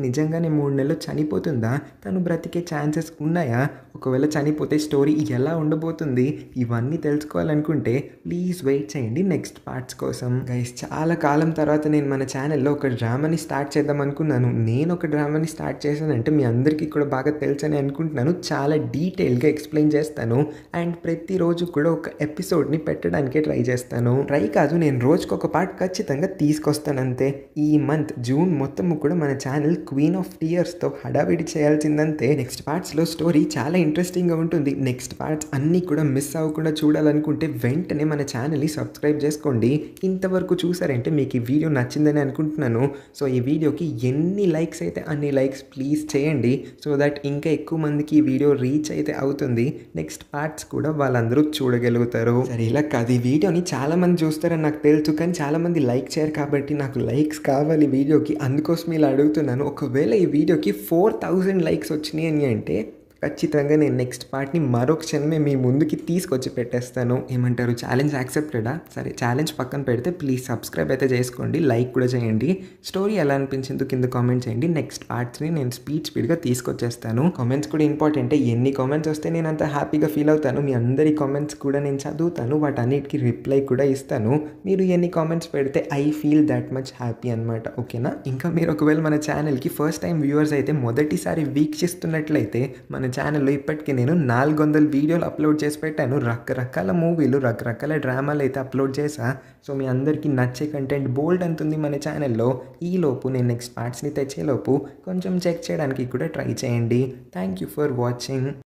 నిజంగానే 3 నెలలు చనిపోతుందా, తను బ్రతికే ఛాన్సెస్ ఉన్నాయా, ఒకవేళ చనిపోతే స్టోరీ ఎలా ఉండబోతుంది, ఇవన్నీ తెలుసుకోవాలనుకుంటే ప్లీజ్ వెయిట్ చేయండి నెక్స్ట్ పార్ట్స్ కోసం. గైస్ చాలా కాలం తర్వాత నేను మన ఛానల్లో ఒక డ్రామాని స్టార్ట్ చేద్దాం అనుకున్నాను. నేను ఒక డ్రామాని స్టార్ట్ చేశానంటే మీ అందరికీ కూడా బాగా తెలుసని అనుకుంటున్నాను. చాలా డీటెయిల్గా ఎక్స్ప్లెయిన్ చేస్తాను అండ్ ప్రతిరోజు కూడా ఒక ఎపిసోడ్ని పెట్టడానికే ట్రై చేస్తాను. ట్రై కాదు, నేను రోజుకి ఒక పార్ట్ ఖచ్చితంగా తీసుకొస్తాను అంతే. ఈ మంత్ జూన్ మొత్తం కూడా మన ఛానల్ క్వీన్ ఆఫ్ టీయర్స్తో హడావిడి చేయాల్సిందంతే. నెక్స్ట్ పార్ట్స్లో స్టోరీ చాలా ఇంట్రెస్టింగ్గా ఉంటుంది. నెక్స్ట్ పార్ట్స్ అన్నీ కూడా మిస్ అవ్వకుండా చూడాలనుకుంటే వెంటనే మన ఛానల్ని సబ్స్క్రైబ్ చేసుకోండి. ఇంతవరకు చూసారంటే మీకు ఈ వీడియో నచ్చిందని అనుకుంటున్నాను. సో ఈ వీడియోకి ఎన్ని లైక్స్ అయితే అన్ని లైక్స్ ప్లీజ్ చేయండి, సో దట్ ఇంకా ఎక్కువ మందికి ఈ వీడియో రీచ్ అయితే అవుతుంది. నెక్స్ట్ పార్ట్స్ కూడా వాళ్ళందరూ చూడగలుగుతారు. సరే ఇలా కాదు, ఈ వీడియోని చాలామంది చూస్తారని నాకు తెలుసు, కానీ చాలామంది లైక్ చేయరు కాబట్టి నాకు లైక్స్ కావాలి వీడియోకి, అందుకోసం ఇలా అడుగుతున్నాను. ఒకవేళ ఈ వీడియోకి 4000 లైక్స్ వచ్చినాయి అని అంటే ఖచ్చితంగా నేను నెక్స్ట్ పార్ట్‌ని మరో క్షణమే మీ ముందుకి తీసుకొచ్చి పెట్టేస్తాను. ఏమంటారు ఛాలెంజ్ యాక్సెప్టెడా? సరే ఛాలెంజ్ పక్కన పెడితే ప్లీజ్ సబ్స్క్రైబ్ అయితే చేసుకోండి. లైక్ కూడా చేయండి. స్టోరీ ఎలా అనిపించిందో కింద కామెంట్ చేయండి. నెక్స్ట్ పార్ట్స్‌ని నేను స్పీడ్‌గా తీసుకొచ్చేస్తాను. కామెంట్స్ కూడా ఇంపార్టెంటే. ఎన్ని కామెంట్స్ వస్తే నేను అంత హ్యాపీగా ఫీల్ అవుతాను. మీ అందరి కామెంట్స్ కూడా నేను చదువుతాను. వాటన్నిటికి రిప్లై కూడా ఇస్తాను. మీరు ఎన్ని కామెంట్స్ పెడితే I feel that much happy అనమాట. ఓకేనా? ఇంకా మీరు ఒకవేళ మన ఛానల్‌కి ఫస్ట్ టైమ్ వ్యూవర్స్ అయితే మొదటిసారి వీక్షిస్తున్నట్లయితే మన ఛానల్‌లో ఇప్పటికి నేను 400 వీడియోలు అప్లోడ్ చేసి పెట్టాను. రకరకాల మూవీలు, రకరకాల డ్రామాలు అయితే అప్లోడ్ చేశా. సో మీ అందరికీ నచ్చే కంటెంట్ బోల్డ్ అంతుంది మన ఛానల్‌లో. ఈలోపు నేను నెక్స్ట్ పార్ట్స్‌ని తెచ్చేలోపు కొంచెం చెక్ చేయడానికి కూడా ట్రై చేయండి. Thank you for watching.